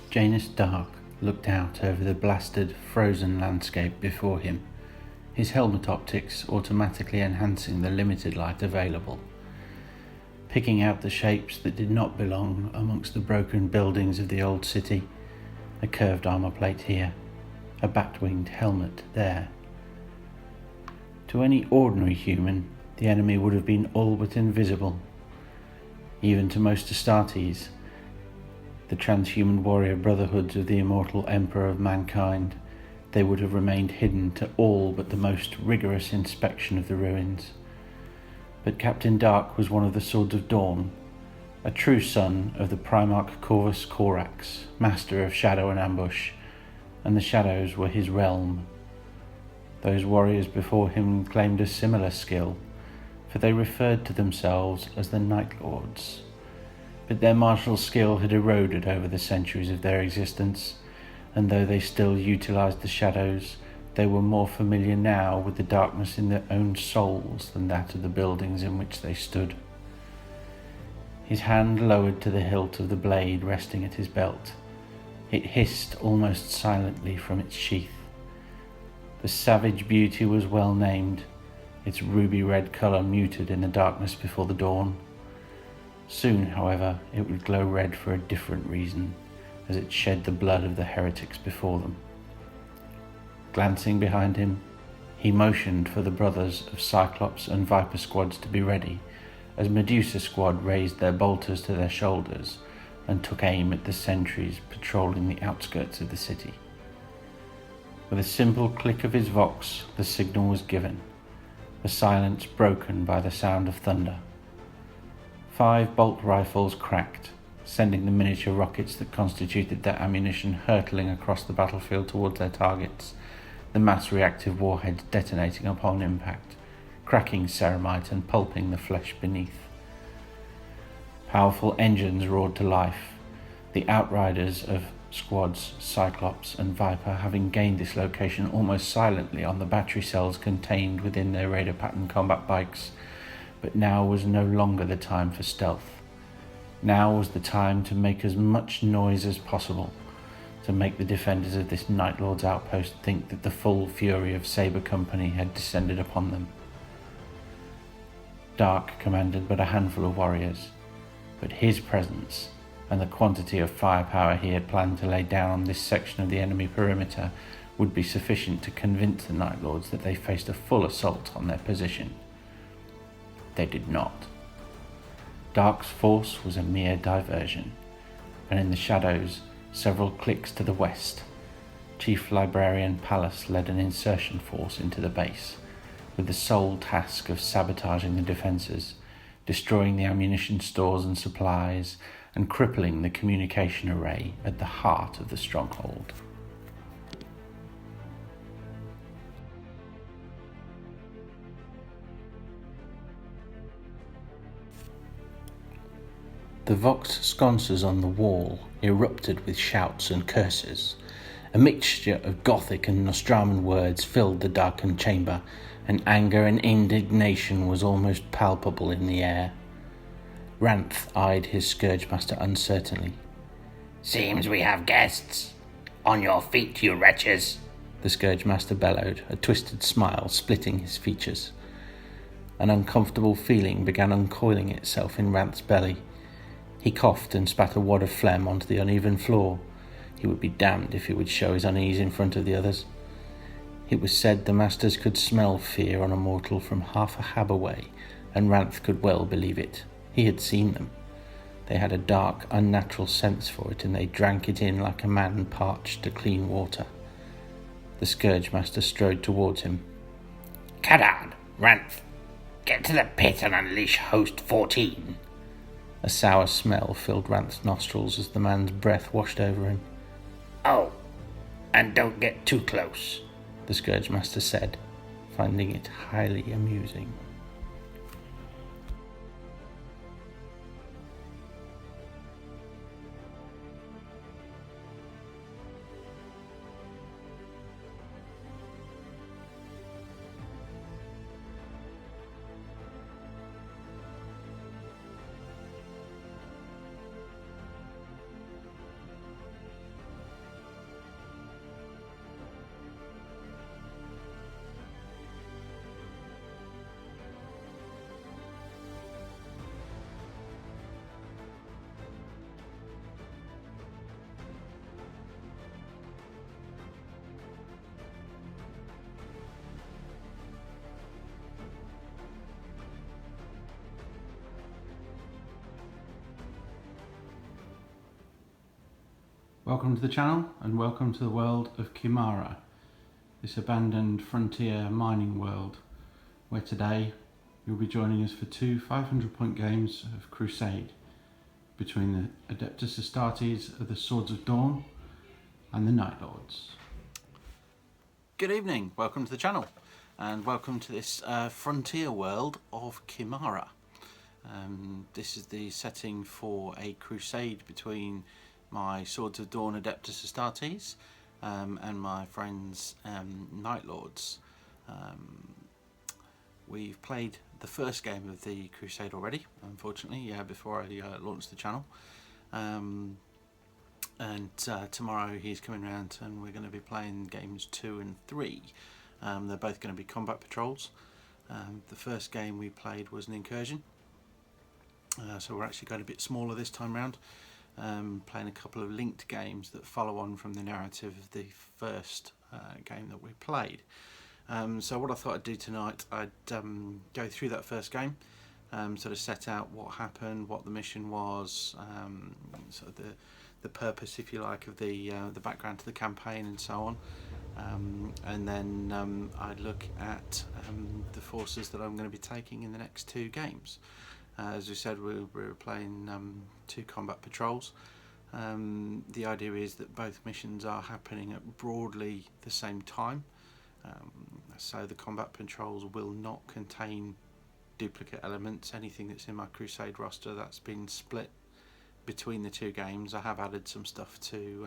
Janus Dark looked out over the blasted, frozen landscape before him, his helmet optics automatically enhancing the limited light available, picking out the shapes that did not belong amongst the broken buildings of the old city, a curved armor plate here, a bat-winged helmet there. To any ordinary human, the enemy would have been all but invisible. Even to most Astartes, the transhuman warrior brotherhoods of the immortal emperor of mankind, they would have remained hidden to all but the most rigorous inspection of the ruins. But Captain Dark was one of the Swords of Dawn, a true son of the Primarch Corvus Corax, master of shadow and ambush, and the shadows were his realm. Those warriors before him claimed a similar skill, for they referred to themselves as the Night Lords. But their martial skill had eroded over the centuries of their existence, and though they still utilized the shadows, they were more familiar now with the darkness in their own souls than that of the buildings in which they stood. His hand lowered to the hilt of the blade resting at his belt. It hissed almost silently from its sheath. The savage beauty was well named, its ruby-red colour muted in the darkness before the dawn. Soon, however, it would glow red for a different reason, as it shed the blood of the heretics before them. Glancing behind him, he motioned for the brothers of Cyclops and Viper squads to be ready, as Medusa Squad raised their bolters to their shoulders and took aim at the sentries patrolling the outskirts of the city. With a simple click of his vox, the signal was given, the silence broken by the sound of thunder. 5 bolt rifles cracked, sending the miniature rockets that constituted their ammunition hurtling across the battlefield towards their targets, the mass reactive warheads detonating upon impact, cracking ceramite and pulping the flesh beneath. Powerful engines roared to life, the outriders of squads, Cyclops and Viper having gained this location almost silently on the battery cells contained within their radar pattern combat bikes. But now was no longer the time for stealth. Now was the time to make as much noise as possible, to make the defenders of this Night Lord's outpost think that the full fury of Saber Company had descended upon them. Dark commanded but a handful of warriors, but his presence and the quantity of firepower he had planned to lay down on this section of the enemy perimeter would be sufficient to convince the Night Lords that they faced a full assault on their position. They did not. Dark's force was a mere diversion, and in the shadows, several clicks to the west, Chief Librarian Pallas led an insertion force into the base, with the sole task of sabotaging the defences, destroying the ammunition stores and supplies, and crippling the communication array at the heart of the stronghold. The voxed sconces on the wall erupted with shouts and curses. A mixture of Gothic and Nostraman words filled the darkened chamber, and anger and indignation was almost palpable in the air. Ranth eyed his Scourgemaster uncertainly. "Seems we have guests. On your feet, you wretches!" The Scourgemaster bellowed, a twisted smile splitting his features. An uncomfortable feeling began uncoiling itself in Ranth's belly. He coughed and spat a wad of phlegm onto the uneven floor. He would be damned if he would show his unease in front of the others. It was said the masters could smell fear on a mortal from half a hab away, and Ranth could well believe it. He had seen them. They had a dark, unnatural sense for it, and they drank it in like a man parched to clean water. The Scourgemaster strode towards him. "Cadad, Ranth, get to the pit and unleash Host 14. A sour smell filled Ranth's nostrils as the man's breath washed over him. "Oh, and don't get too close," the Scourgemaster said, finding it highly amusing. Welcome to the channel and welcome to the world of Khymara, this abandoned frontier mining world, where today you'll be joining us for two 500-point games of Crusade between the Adeptus Astartes of the Swords of Dawn and the Night Lords. Good evening, welcome to the channel and welcome to this frontier world of Khymara. This is the setting for a crusade between my Swords of Dawn Adeptus Astartes and my friends Night Lords. We've played the first game of the crusade already, unfortunately, before I launched the channel. And tomorrow he's coming round and we're going to be playing games 2 and 3. They're both going to be combat patrols. The first game we played was an incursion, so we're actually going a bit smaller this time round, playing a couple of linked games that follow on from the narrative of the first game that we played. So what I thought I'd do tonight, I'd go through that first game, sort of set out what happened, what the mission was, sort of the purpose, if you like, of the background to the campaign and so on. And then I'd look at the forces that I'm going to be taking in the next two games. As we said, we're playing two combat patrols. The idea is that both missions are happening at broadly the same time. So the combat patrols will not contain duplicate elements. Anything that's in my Crusade roster, that's been split between the two games. I have added some stuff to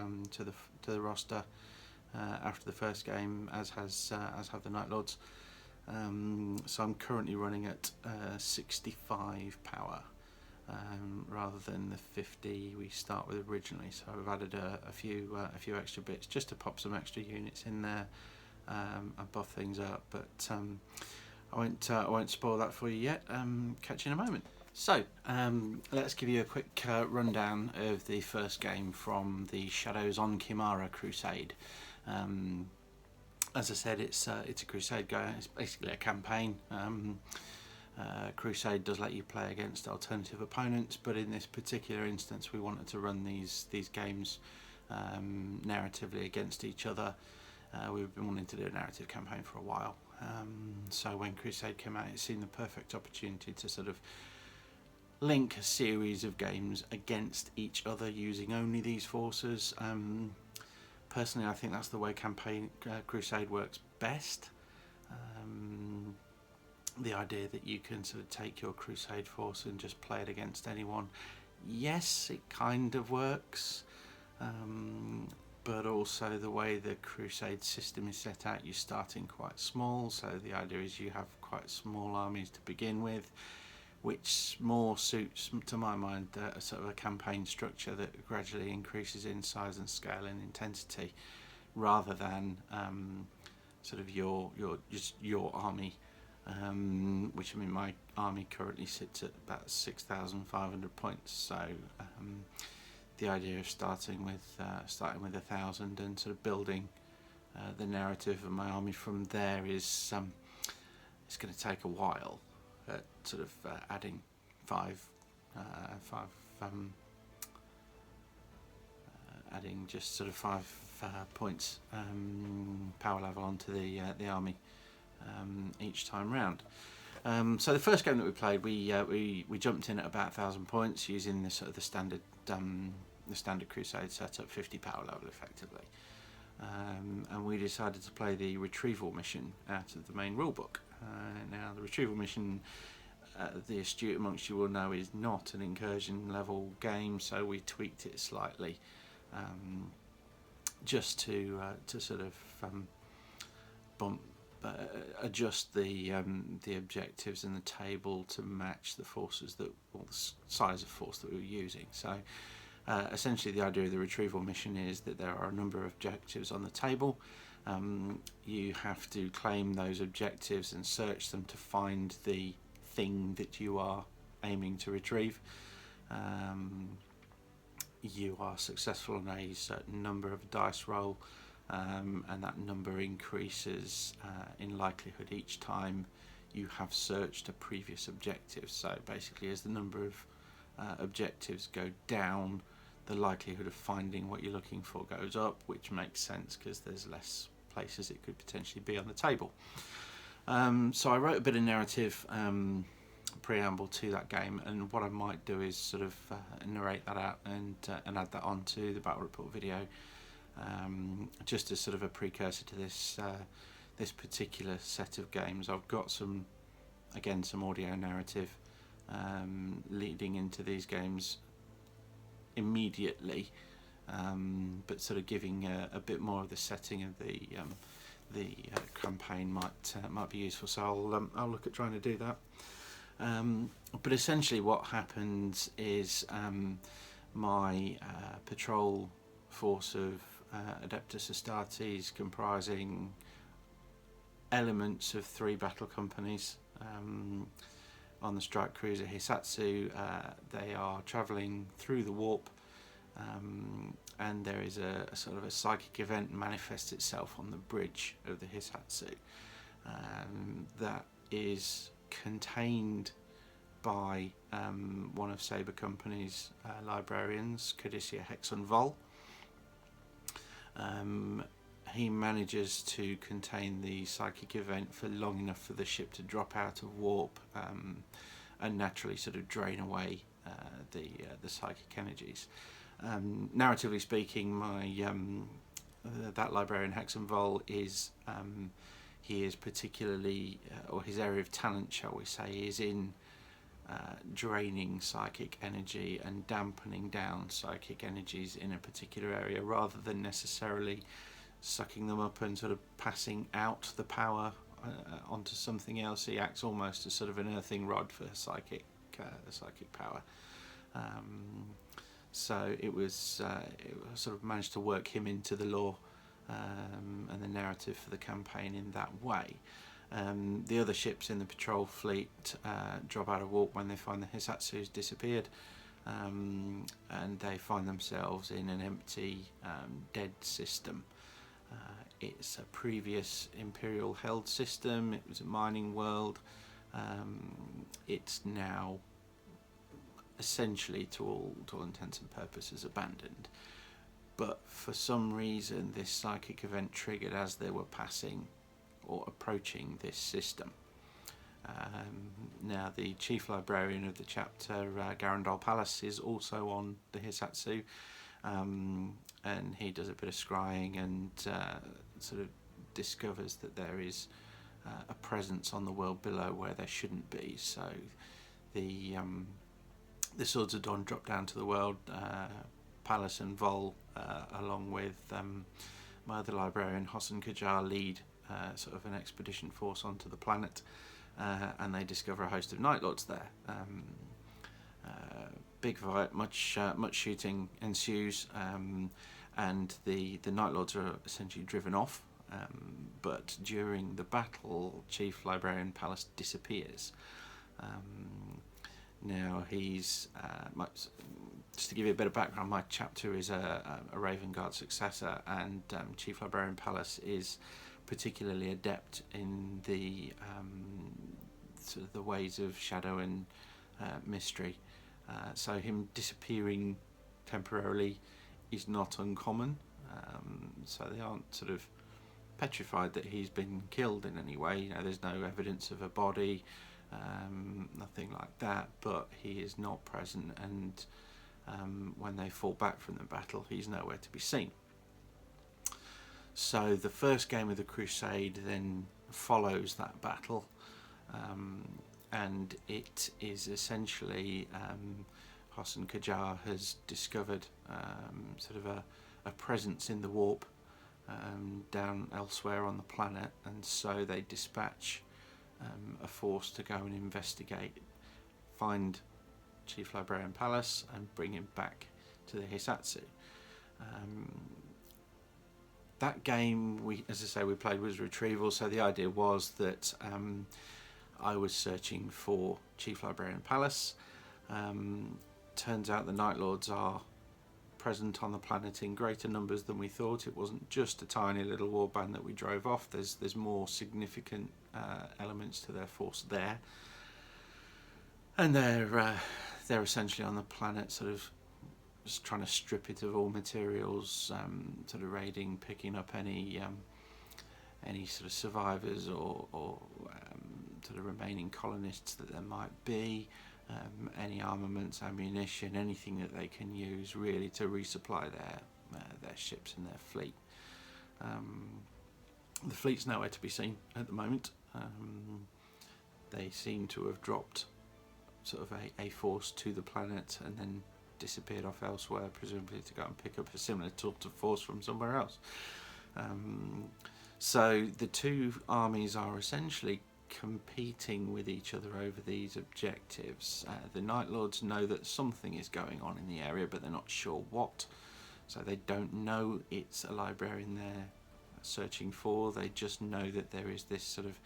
the roster after the first game, as have the Night Lords. So I'm currently running at 65 power rather than the 50 we start with originally. So I've added a few extra bits just to pop some extra units in there and buff things up. But I won't spoil that for you yet. Catch you in a moment. So let's give you a quick rundown of the first game from the Shadows on Khymara Crusade. As I said, it's a crusade game. It's basically a campaign. Crusade does let you play against alternative opponents, but in this particular instance we wanted to run these games narratively against each other. We've been wanting to do a narrative campaign for a while, so when Crusade came out, it seemed the perfect opportunity to sort of link a series of games against each other using only these forces. Personally, I think that's the way Crusade works best. The idea that you can sort of take your Crusade force and just play it against anyone, yes, it kind of works, but also the way the Crusade system is set out, you're starting quite small, so the idea is you have quite small armies to begin with, which more suits, to my mind, a sort of a campaign structure that gradually increases in size and scale and intensity, rather than sort of your army, which, I mean, my army currently sits at about 6,500 points. So the idea of starting with 1,000 and sort of building the narrative of my army from there is it's going to take a while. Sort of adding adding just sort of 5 points power level onto the army each time round. So the first game that we played, we jumped in at about 1,000 points using the sort of the standard Crusade setup, 50 power level effectively, and we decided to play the Retrieval Mission out of the main rulebook. Now, the Retrieval Mission, the astute amongst you will know, is not an incursion level game, so we tweaked it slightly, just to sort of adjust the objectives in the table to match the forces the size of force that we were using. So essentially, the idea of the Retrieval Mission is that there are a number of objectives on the table. You have to claim those objectives and search them to find the thing that you are aiming to retrieve. You are successful on a certain number of dice roll, and that number increases in likelihood each time you have searched a previous objective. So basically, as the number of objectives go down, the likelihood of finding what you're looking for goes up, which makes sense because there's less places it could potentially be on the table. So I wrote a bit of narrative preamble to that game, and what I might do is sort of narrate that out and add that onto the battle report video, just as sort of a precursor to this particular set of games. I've got some audio narrative leading into these games immediately, but sort of giving a bit more of the setting of the campaign might be useful. So I'll look at trying to do that. But essentially, what happens is my patrol force of Adeptus Astartes, comprising elements of 3 battle companies on the strike cruiser Hisatsu. They are travelling through the warp, and there is a sort of a psychic event manifests itself on the bridge of the Hisatsu that is contained by one of Saber Company's librarians, Codicia Hexon Vol. He manages to contain the psychic event for long enough for the ship to drop out of warp and naturally sort of drain away the psychic energies. Narratively speaking, my that librarian Hexon Vol is he is particularly, or his area of talent, shall we say, is in draining psychic energy and dampening down psychic energies in a particular area, rather than necessarily sucking them up and sort of passing out the power onto something else. He acts almost as sort of an earthing rod for psychic power. So it was sort of managed to work him into the lore and the narrative for the campaign in that way. The other ships in the patrol fleet drop out of warp when they find the Hisatsu's disappeared, and they find themselves in an empty, dead system. It's a previous Imperial held system. It was a mining world. It's now essentially, to all intents and purposes, abandoned. But for some reason, this psychic event triggered as they were passing or approaching this system. Now, the chief librarian of the chapter, Garandal Palace, is also on the Hisatsu, and he does a bit of scrying and sort of discovers that there is a presence on the world below where there shouldn't be. So the Swords of Dawn drop down to the world. Palace and Vol, along with my other librarian Hossan Kajar, lead sort of an expedition force onto the planet, and they discover a host of Night Lords there. Big fight, much shooting ensues, and the Night Lords are essentially driven off. But during the battle, Chief Librarian Palace disappears. Now he's just to give you a bit of background, my chapter is a Raven Guard successor, and Chief Librarian Palace is particularly adept in the sort of the ways of shadow and mystery. So him disappearing temporarily is not uncommon. So they aren't sort of petrified that he's been killed in any way. You know, there's no evidence of a body, nothing like that. But he is not present, and when they fall back from the battle, he's nowhere to be seen. So the first game of the Crusade then follows that battle, and it is essentially Hossan Kajar has discovered sort of a presence in the warp down elsewhere on the planet, and so they dispatch a force to go and investigate, find Chief Librarian Palace, and bring him back to the Hisatsu. That game, as I say, we played was Retrieval, so the idea was that I was searching for Chief Librarian Palace. Turns out the Night Lords are present on the planet in greater numbers than we thought. It wasn't just a tiny little warband that we drove off. There's more significant elements to their force there, and they're essentially on the planet, sort of just trying to strip it of all materials, sort of raiding, picking up any sort of survivors or sort of remaining colonists that there might be, any armaments, ammunition, anything that they can use really to resupply their ships and their fleet. The fleet's nowhere to be seen at the moment. They seem to have dropped sort of a force to the planet and then disappeared off elsewhere, presumably to go and pick up a similar sort of force from somewhere else. So the two armies are essentially competing with each other over these objectives. The Night Lords know that something is going on in the area, but they're not sure what. So they don't know it's a librarian they're searching for. They just know that there is this sort of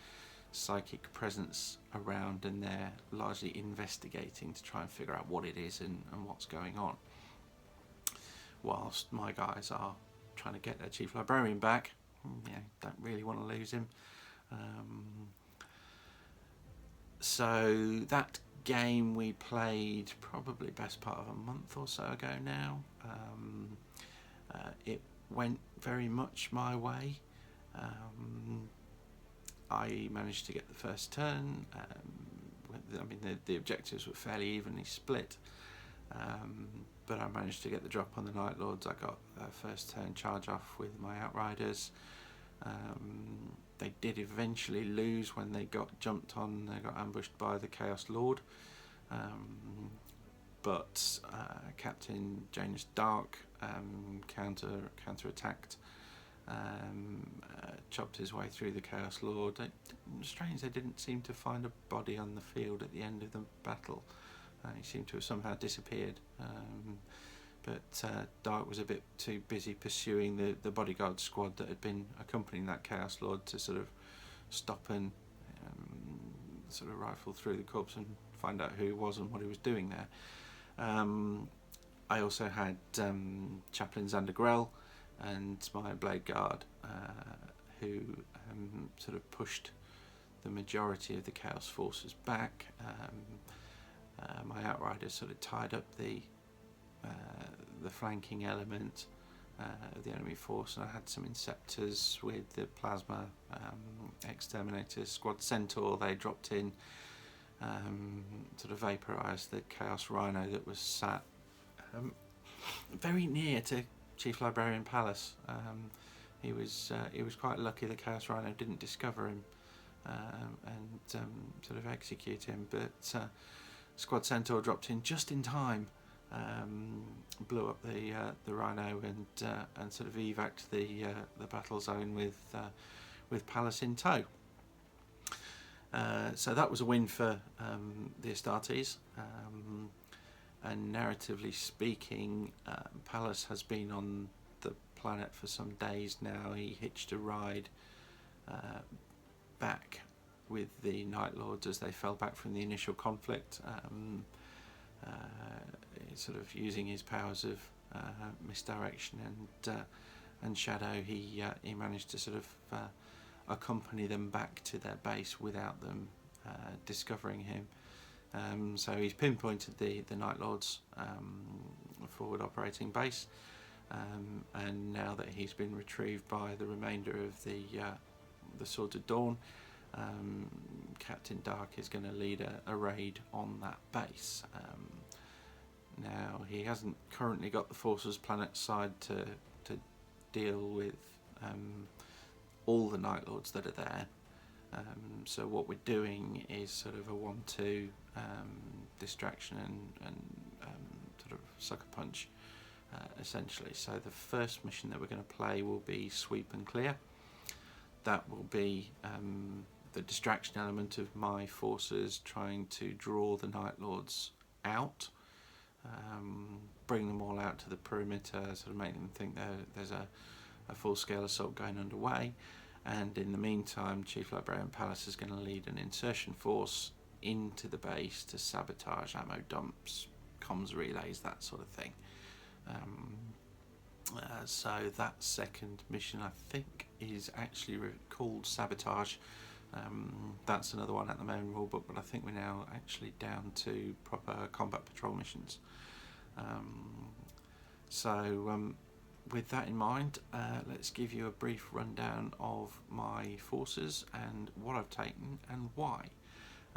psychic presence around, and they're largely investigating to try and figure out what it is and what's going on. Whilst my guys are trying to get their chief librarian back, don't really want to lose him. So that game we played probably best part of a month or so ago now. It went very much my way. I managed to get the first turn. The objectives were fairly evenly split, but I managed to get the drop on the Night Lords. I got a first turn charge off with my Outriders. They did eventually lose when they got jumped on. They got ambushed by the Chaos Lord, but Captain Janus Dark counter attacked. Chopped his way through the Chaos Lord. Strange, they didn't seem to find a body on the field at the end of the battle. He seemed to have somehow disappeared. But Dark was a bit too busy pursuing the bodyguard squad that had been accompanying that Chaos Lord to sort of stop and sort of rifle through the corpse and find out who he was and what he was doing there. I also had Chaplain Xander Grell and my Blade Guard, who sort of pushed the majority of the Chaos forces back. My Outriders sort of tied up the flanking element of the enemy force, and I had some Inceptors with the Plasma Exterminators. Squad Centaur, they dropped in, sort of vaporised the Chaos Rhino that was sat very near to Chief Librarian Palace. He was quite lucky the Chaos Rhino didn't discover him and sort of execute him, but Squad Centaur dropped in just in time, blew up the Rhino and sort of evac'd the battle zone with Palace in tow. So that was a win for the Astartes. And narratively speaking, Palace has been on the planet for some days now. He hitched a ride back with the Night Lords as they fell back from the initial conflict, sort of using his powers of misdirection and shadow. He managed to sort of accompany them back to their base without them discovering him. So he's pinpointed the Night Lords forward operating base, and now that he's been retrieved by the remainder of the Swords of Dawn, Captain Dark is going to lead a raid on that base. Now he hasn't currently got the Forces Planet side to deal with all the Night Lords that are there. So what we're doing is sort of a 1-2 distraction and sort of sucker punch, essentially. So the first mission that we're going to play will be Sweep and Clear. That will be the distraction element of my forces trying to draw the Night Lords out, bring them all out to the perimeter, sort of make them think there's a full-scale assault going underway. And in the meantime, Chief Librarian Palace is going to lead an insertion force into the base to sabotage ammo dumps, comms relays, that sort of thing. So that second mission, I think, is actually called Sabotage. That's another one at the main rulebook, but I think we're now actually down to proper combat patrol missions. So with that in mind, let's give you a brief rundown of my forces and what I've taken and why.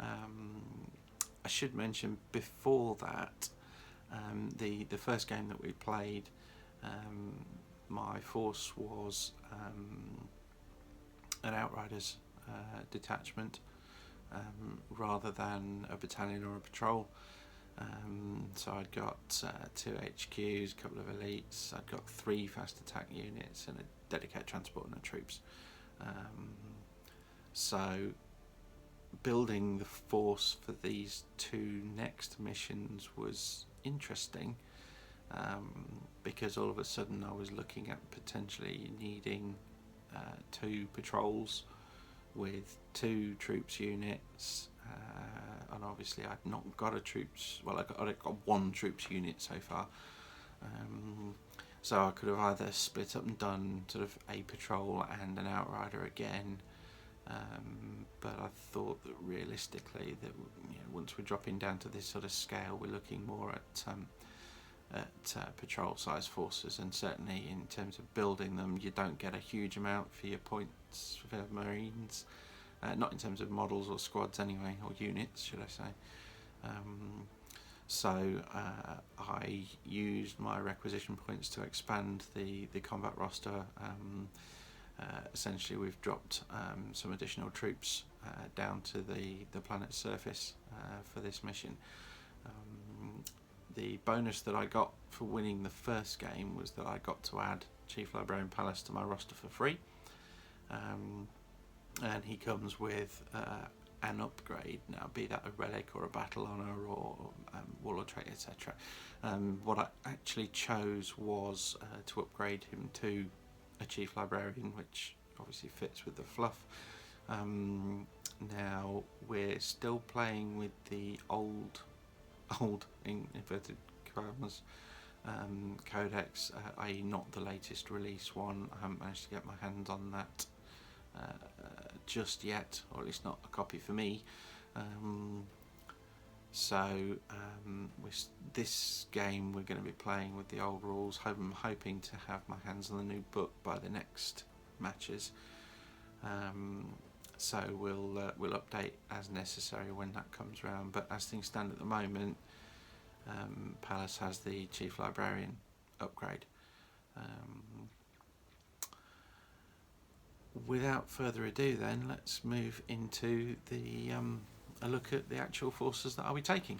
I should mention before that, the first game that we played, my force was an Outriders detachment rather than a battalion or a patrol. So I'd got 2 HQs, a couple of elites, I'd got 3 fast attack units and a dedicated transport and troops. So building the force for these 2 next missions was interesting, because all of a sudden I was looking at potentially needing 2 patrols with 2 troops units, and obviously I'd not got a troops, well, I'd got 1 troops unit so far, so I could have either split up and done sort of a patrol and an outrider again, but I thought that realistically that, you know, once we're dropping down to this sort of scale, we're looking more at patrol size forces, and certainly in terms of building them, you don't get a huge amount for your points for Marines, not in terms of models or squads anyway, or units should I say. So I used my requisition points to expand the combat roster. Essentially we've dropped some additional troops down to the planet's surface for this mission. The bonus that I got for winning the first game was that I got to add Chief Librarian Palace to my roster for free, and he comes with an upgrade, now be that a relic or a battle honour or warlord trait, etc. What I actually chose was to upgrade him to a Chief Librarian, which obviously fits with the fluff. Now we're still playing with the old in inverted commas codex, i.e. not the latest release one. I haven't managed to get my hands on that just yet, or at least not a copy for me. This game we're going to be playing with the old rules. I'm hoping to have my hands on the new book by the next matches. So we'll update as necessary when that comes around, but as things stand at the moment, Palace has the Chief Librarian upgrade. Without further ado then, let's move into a look at the actual forces that I'll be taking.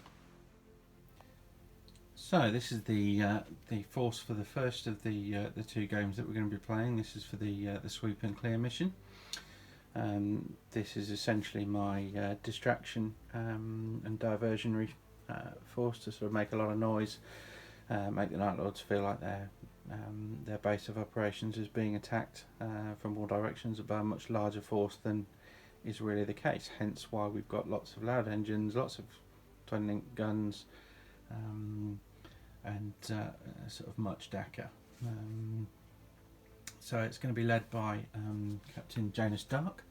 So this is the force for the first of the 2 games that we're going to be playing. This is for the Sweep and Clear mission. This is essentially my distraction and diversionary force to sort of make a lot of noise, make the Night Lords feel like their base of operations is being attacked from all directions by a much larger force than is really the case. Hence why we've got lots of loud engines, lots of twin-link guns, and sort of much DACA. So it's going to be led by Captain Janus Dark.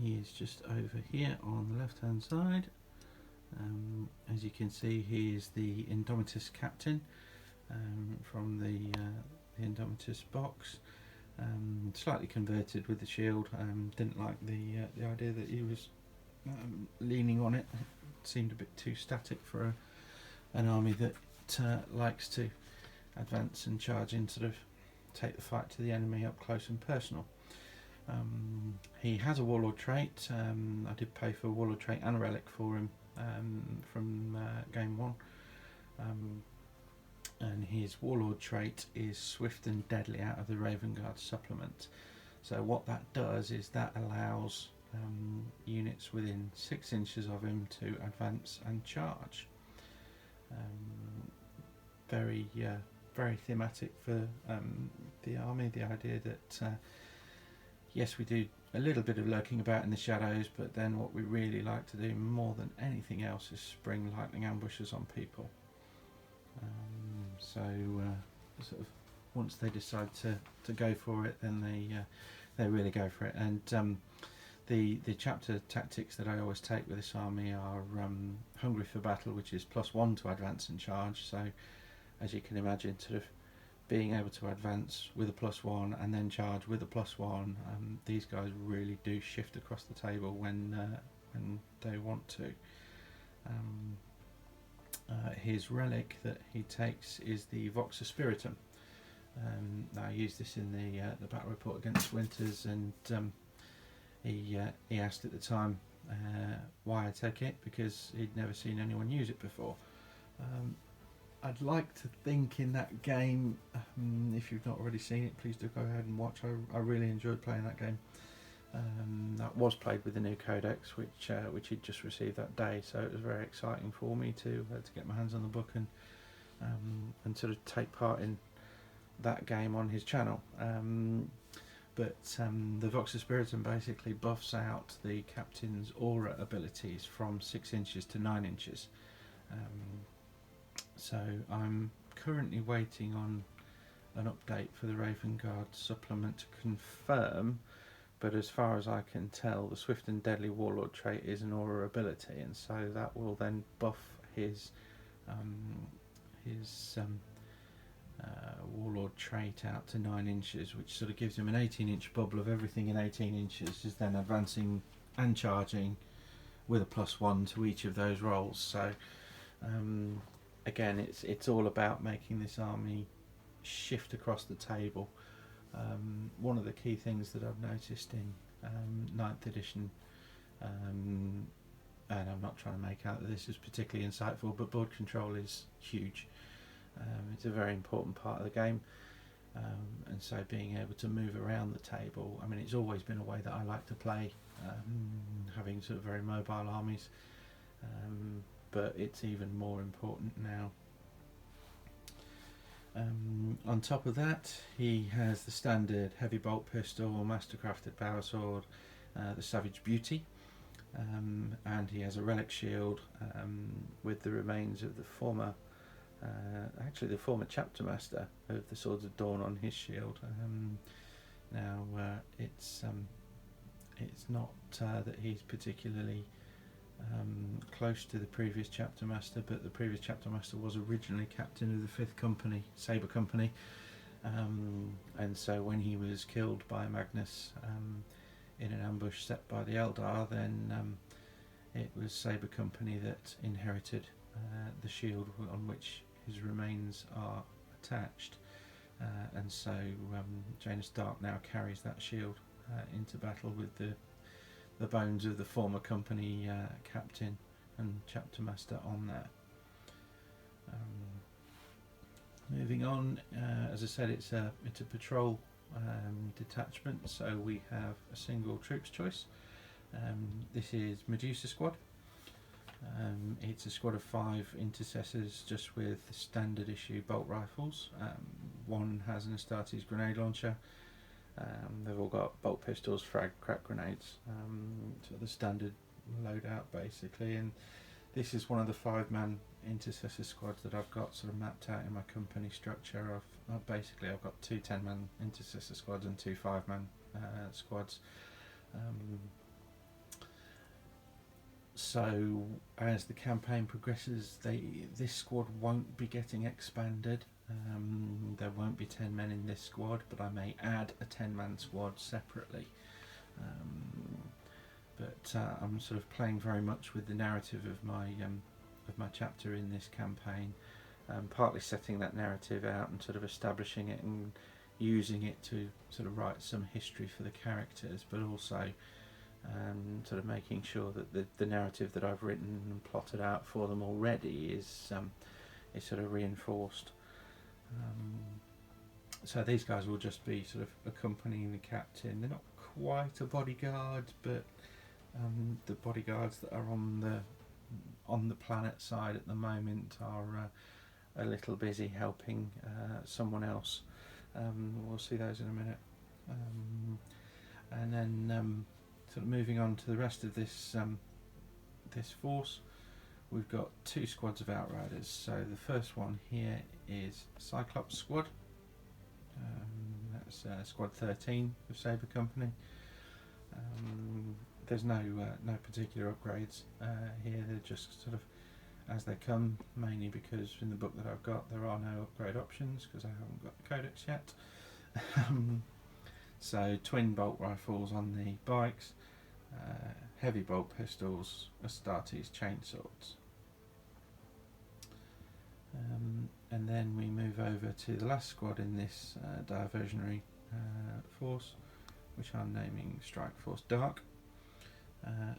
He is just over here on the left hand side. As you can see, he is the Indomitus captain from the Indomitus box. Slightly converted with the shield. Didn't like the idea that he was leaning on it. It seemed a bit too static for an army that likes to advance and charge in, sort of take the fight to the enemy up close and personal. He has a warlord trait. I did pay for a warlord trait and a relic for him from game 1, and his warlord trait is swift and deadly out of the Raven Guard supplement. So what that does is that allows units within 6 inches of him to advance and charge. Very thematic for the army. The idea that yes, we do a little bit of lurking about in the shadows, but then what we really like to do more than anything else is spring lightning ambushes on people. Sort of once they decide to go for it, then they really go for it. And the chapter tactics that I always take with this army are hungry for battle, which is +1 to advance and charge. So as you can imagine, sort of being able to advance with a +1 and then charge with a +1. These guys really do shift across the table when they want to. His relic that he takes is the Voxa Spiritum. Now, I used this in the battle report against Winters, and he asked at the time why I take it, because he'd never seen anyone use it before. I'd like to think in that game, if you've not already seen it, please do go ahead and watch. I really enjoyed playing that game. That was played with the new codex, which he'd just received that day, so it was very exciting for me to get my hands on the book and sort of take part in that game on his channel. But the Voxa Spiritum basically buffs out the captain's aura abilities from 6 inches to 9 inches. So I'm currently waiting on an update for the Raven Guard supplement to confirm, but as far as I can tell, the Swift and Deadly Warlord trait is an aura ability, and so that will then buff his Warlord trait out to 9 inches, which sort of gives him an 18-inch bubble of everything in 18 inches, is then advancing and charging with a +1 to each of those rolls. So again, it's all about making this army shift across the table. One of the key things that I've noticed in 9th edition, and I'm not trying to make out that this is particularly insightful, but board control is huge. It's a very important part of the game, and so being able to move around the table, I mean, it's always been a way that I like to play, having sort of very mobile armies, but it's even more important now. On top of that, he has the standard heavy bolt pistol, mastercrafted power sword, the Savage Beauty, and he has a relic shield with the remains of the former chapter master of the Swords of Dawn on his shield. Now it's not that he's particularly close to the previous chapter master, but the previous chapter master was originally captain of the 5th Company, Sabre Company, and so when he was killed by Magnus in an ambush set by the Eldar, then it was Sabre Company that inherited the shield on which his remains are attached, and so Janus Dark now carries that shield into battle with the bones of the former company captain and chapter master on there. Moving on, as I said, it's a patrol detachment, so we have a single troops choice. This is Medusa Squad. It's a squad of 5 intercessors, just with standard issue bolt rifles. One has an Astartes grenade launcher. They've all got bolt pistols, frag, crack grenades, so the standard loadout basically. And this is one of the 5-man intercessor squads that I've got sort of mapped out in my company structure. I've got 2 10-man intercessor squads and 2 5-man squads. So as the campaign progresses, this squad won't be getting expanded. There won't be 10 men in this squad, but I may add a 10-man squad separately. But I'm sort of playing very much with the narrative of my chapter in this campaign, partly setting that narrative out and sort of establishing it and using it to sort of write some history for the characters, but also sort of making sure that the narrative that I've written and plotted out for them already is sort of reinforced. So these guys will just be sort of accompanying the captain. They're not quite a bodyguard, but the bodyguards that are on the planet side at the moment are a little busy helping someone else. We'll see those in a minute. And then sort of moving on to the rest of this force, we've got 2 squads of Outriders. So the first one here is Cyclops Squad. That's Squad 13 of Sabre Company. There's no particular upgrades here. They're just sort of as they come, mainly because in the book that I've got there are no upgrade options because I haven't got the codex yet. So twin bolt rifles on the bikes, heavy bolt pistols, Astartes chainswords. And then we move over to the last squad in this diversionary force, which I'm naming Strike Force Dark.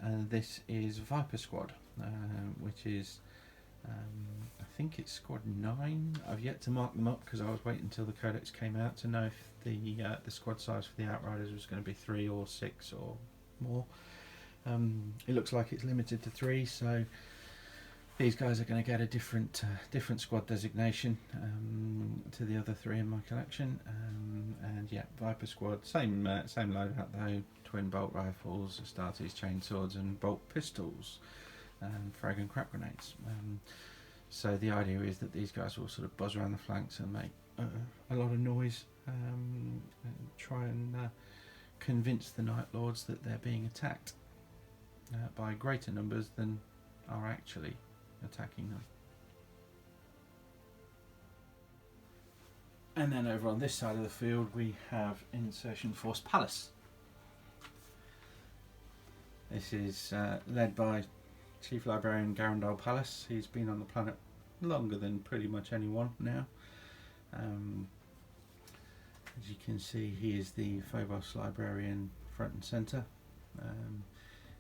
And this is Viper Squad, which is, I think it's Squad 9. I've yet to mark them up because I was waiting until the codex came out to know if the squad size for the Outriders was going to be 3 or 6 or more. It looks like it's limited to 3, so these guys are going to get a different squad designation to the other 3 in my collection. And yeah, Viper Squad, same loadout though, twin bolt rifles, Astartes chainswords and bolt pistols, frag and crack grenades. So the idea is that these guys will sort of buzz around the flanks and make a lot of noise, and try and convince the Night Lords that they're being attacked by greater numbers than are actually attacking them. And then over on this side of the field we have Insertion Force Palace. This is led by Chief Librarian Garandal Palace. He's been on the planet longer than pretty much anyone now. As you can see, he is the Phobos Librarian front and centre.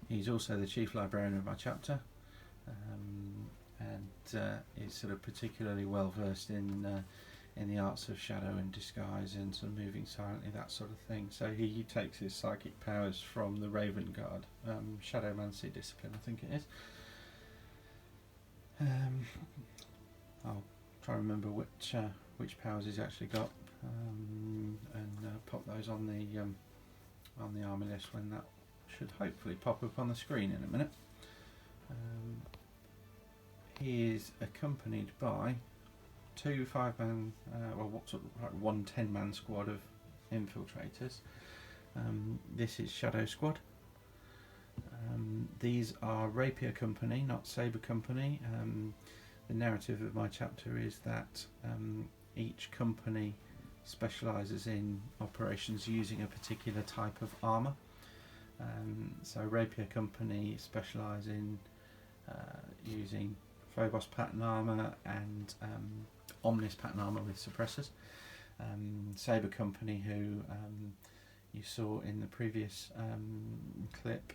He's also the Chief Librarian of my chapter, and is sort of particularly well versed in the arts of shadow and disguise and sort of moving silently, that sort of thing. So he takes his psychic powers from the Raven Guard, Shadowmancy discipline, I think it is. I'll try and remember which powers he's actually got, and pop those on the army list when that should hopefully pop up on the screen in a minute. He is accompanied by 2 5-man, one 10-man squad of infiltrators. This is Shadow Squad. These are Rapier Company, not Sabre Company. The narrative of my chapter is that each company specialises in operations using a particular type of armour. So Rapier Company specialise in using Phobos pattern armour and Omnis pattern armour with suppressors. Sabre Company, who you saw in the previous clip,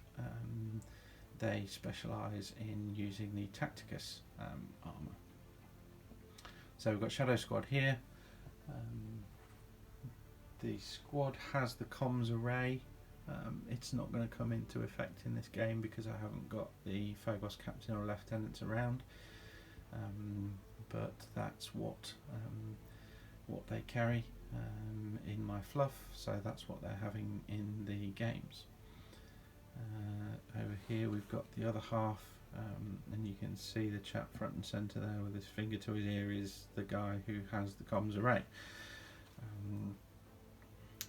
they specialise in using the Tacticus armour. So we've got Shadow Squad here. The squad has the comms array. It's not going to come into effect in this game because I haven't got the Phobos Captain or Lieutenants around, but that's what they carry in my fluff, so that's what they're having in the games. Over here we've got the other half, and you can see the chap front and centre there with his finger to his ear is the guy who has the comms array.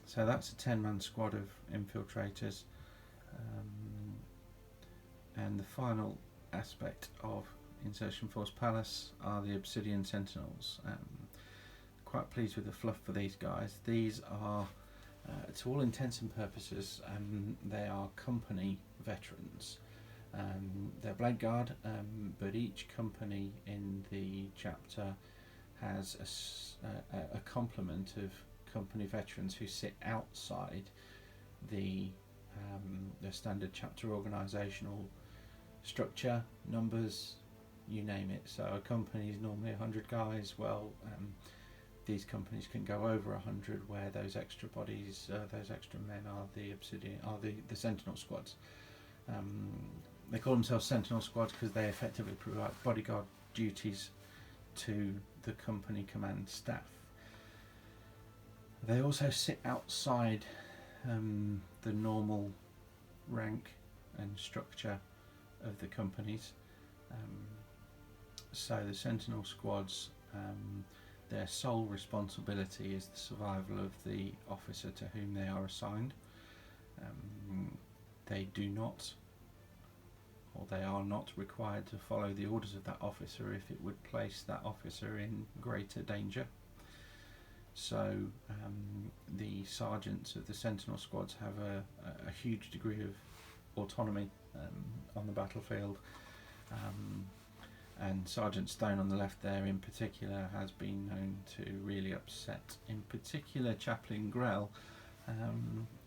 So that's a 10-man squad of infiltrators, and the final aspect of Insertion Force Palace are the Obsidian Sentinels. Quite pleased with the fluff for these guys. These are, to all intents and purposes, they are company veterans. They're Blade Guard, but each company in the chapter has a complement of company veterans who sit outside the standard chapter organisational structure, numbers, you name it. So a company is normally 100 guys. Well, these companies can go over 100, where those extra bodies, those extra men are the Sentinel Squads. They call themselves Sentinel Squads because they effectively provide bodyguard duties to the company command staff. They also sit outside the normal rank and structure of the companies. So the Sentinel Squads, their sole responsibility is the survival of the officer to whom they are assigned. They do not, or they are not required to follow the orders of that officer if it would place that officer in greater danger. So the sergeants of the Sentinel Squads have a huge degree of autonomy on the battlefield, and Sergeant Stone on the left there in particular has been known to really upset, in particular, Chaplain Grell,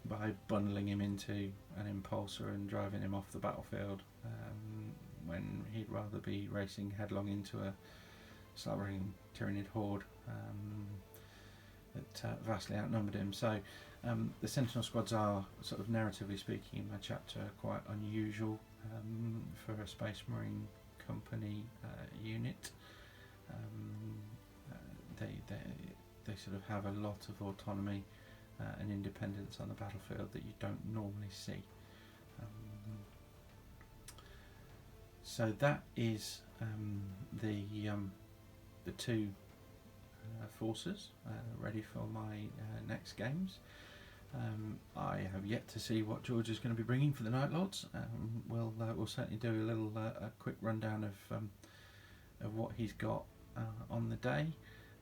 by bundling him into an impulsor and driving him off the battlefield when he'd rather be racing headlong into a slavering Tyranid horde that vastly outnumbered him. So the Sentinel Squads are, sort of narratively speaking in my chapter, quite unusual for a Space Marine company unit. They sort of have a lot of autonomy and independence on the battlefield that you don't normally see. So that is the two forces ready for my next games. I have yet to see what George is going to be bringing for the Night Lords. We'll certainly do a little a quick rundown of what he's got on the day,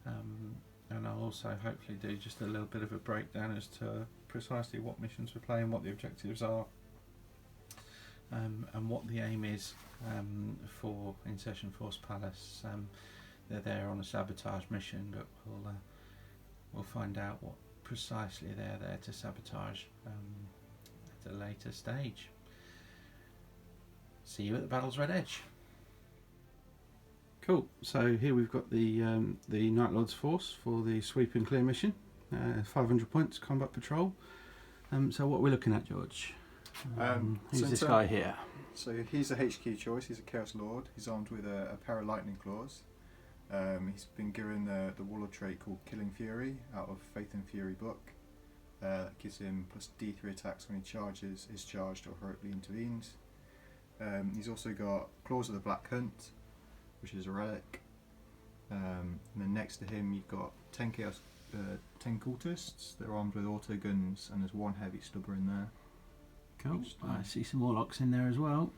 and I'll also hopefully do just a little bit of a breakdown as to precisely what missions we're playing, what the objectives are, and what the aim is for Insertion Force Palace. They're there on a sabotage mission, but we'll find out what precisely they're there to sabotage at a later stage. See you at the battle's red edge. Cool. So here we've got the Night Lords force for the sweep and clear mission. 500 points combat patrol. So what are we looking at, George? Who's this guy here? So he's a HQ choice. He's a Chaos Lord. He's armed with a pair of lightning claws. He's been given the warlord trait called Killing Fury out of Faith and Fury book. That gives him plus D3 attacks when he charges, is charged, or heroically intervenes. He's also got Claws of the Black Hunt, which is a relic. And then next to him you've got 10 Chaos, 10 cultists. They're armed with auto guns, and there's one heavy stubber in there. Cool. I see some Warlocks in there as well.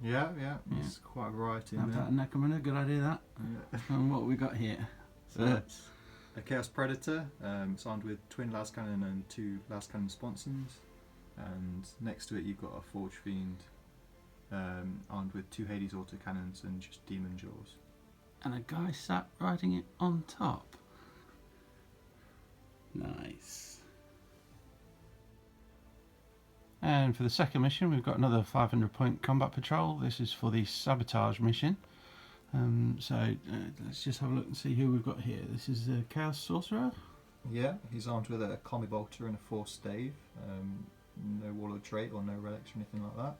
Yeah. There's quite a variety in there. That Necromunda, good idea that. Yeah. And what have we got here? So that's a Chaos Predator. It's armed with twin las cannon and 2 las cannon sponsons. And next to it you've got a Forge Fiend armed with 2 Hades autocannons and just demon jaws. And a guy sat riding it on top. Nice. And for the second mission we've got another 500 point combat patrol. This is for the Sabotage Mission. Let's just have a look and see who we've got here. This is the Chaos Sorcerer. Yeah, he's armed with a Combi Bolter and a Force Stave. No Warlord trait or no relics or anything like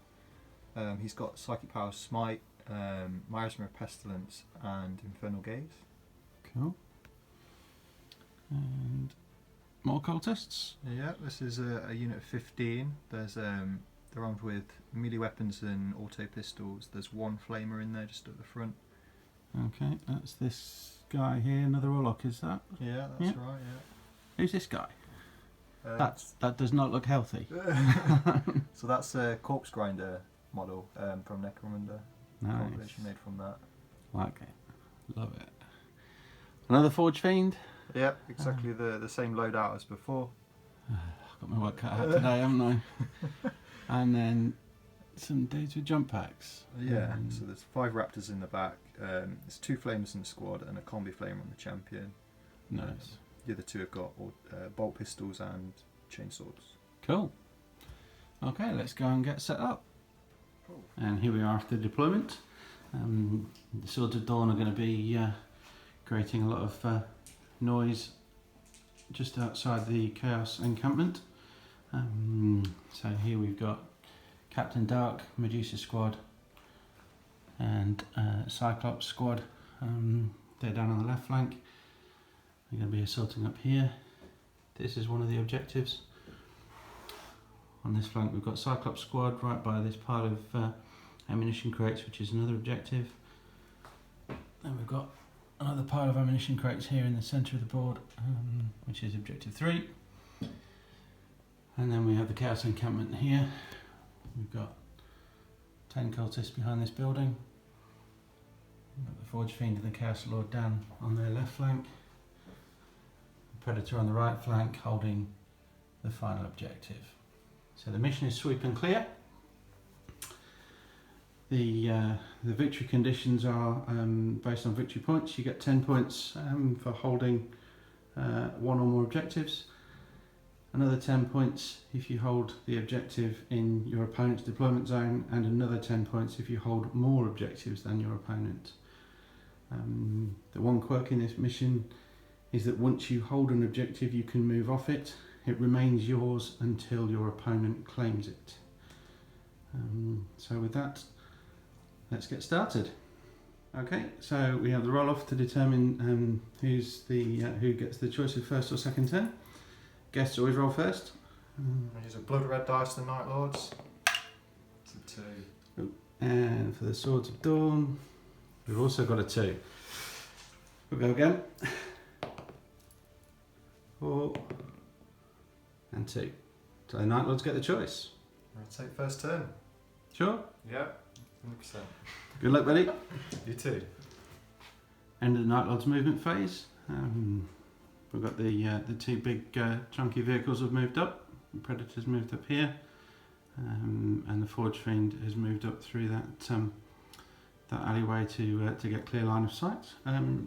that. He's got Psychic Power Smite, Miasma of Pestilence and Infernal Gaze. Cool. And more cultists? Yeah, this is a unit of 15. There's they're armed with melee weapons and auto pistols. There's one flamer in there just at the front. Okay, that's this guy here, another Warlock, is that? Yeah, that's right, yeah. Who's this guy? That does not look healthy. So that's a Corpse Grinder model from Necromunda. Nice. Compilation made from that. Like it. Love it. Another Forge Fiend? Yeah, exactly the same loadout as before. I've got my work cut out today, haven't I? And then some dudes with jump packs. Yeah, so there's 5 Raptors in the back. There's 2 Flamers in the squad and a Combi Flamer on the champion. Nice. The other 2 have got bolt pistols and chainswords. Cool. Okay, let's go and get set up. Cool. And here we are after deployment. The Swords of Dawn are going to be creating a lot of noise just outside the Chaos encampment. So here we've got Captain Dark, Medusa Squad and Cyclops Squad. They're down on the left flank. They're going to be assaulting up here. This is one of the objectives. On this flank we've got Cyclops Squad right by this pile of ammunition crates, which is another objective. Then we've got another pile of ammunition crates here in the centre of the board, which is objective 3. And then we have the Chaos encampment here. We've got 10 cultists behind this building. We've got the Forge Fiend and the Chaos Lord down on their left flank. The Predator on the right flank holding the final objective. So the mission is sweep and clear. The victory conditions are based on victory points. You get 10 points for holding one or more objectives. Another 10 points if you hold the objective in your opponent's deployment zone, and another 10 points if you hold more objectives than your opponent. The one quirk in this mission is that once you hold an objective you can move off it. It remains yours until your opponent claims it. So with that, let's get started. Okay, so we have the roll-off to determine who gets the choice of first or second turn. Guests always roll first. I use a blood red dice, the Night Lords. It's a 2. And for the Swords of Dawn, we've also got a 2. We'll go again. 4 and 2. So the Night Lords get the choice. I'll take first turn. Sure? Yeah, 100%. Good luck, buddy. You too. End of the Night Lord's movement phase. We've got the two big chunky vehicles have moved up. The Predator's moved up here, and the Forge Fiend has moved up through that alleyway to get clear line of sight.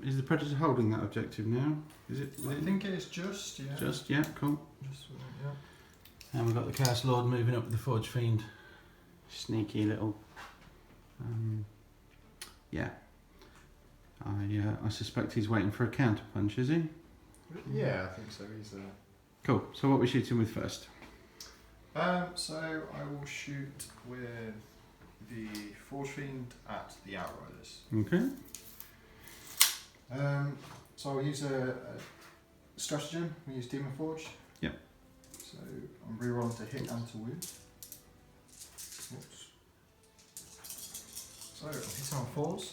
Is the Predator holding that objective now? Is it? I think it is just, yeah. Just, yeah, cool. Just, yeah. And we've got the Chaos Lord moving up with the Forge Fiend. Sneaky little. Yeah. I suspect he's waiting for a counter punch, is he? Yeah, I think so. He's Cool. So what are we shooting with first? So I will shoot with the Forge Fiend at the Outriders. Okay. So I'll use a stratagem. We use Demon Forge. Yep. So I'm rerolling to hit and to wound. Oops. So I'm hitting on 4s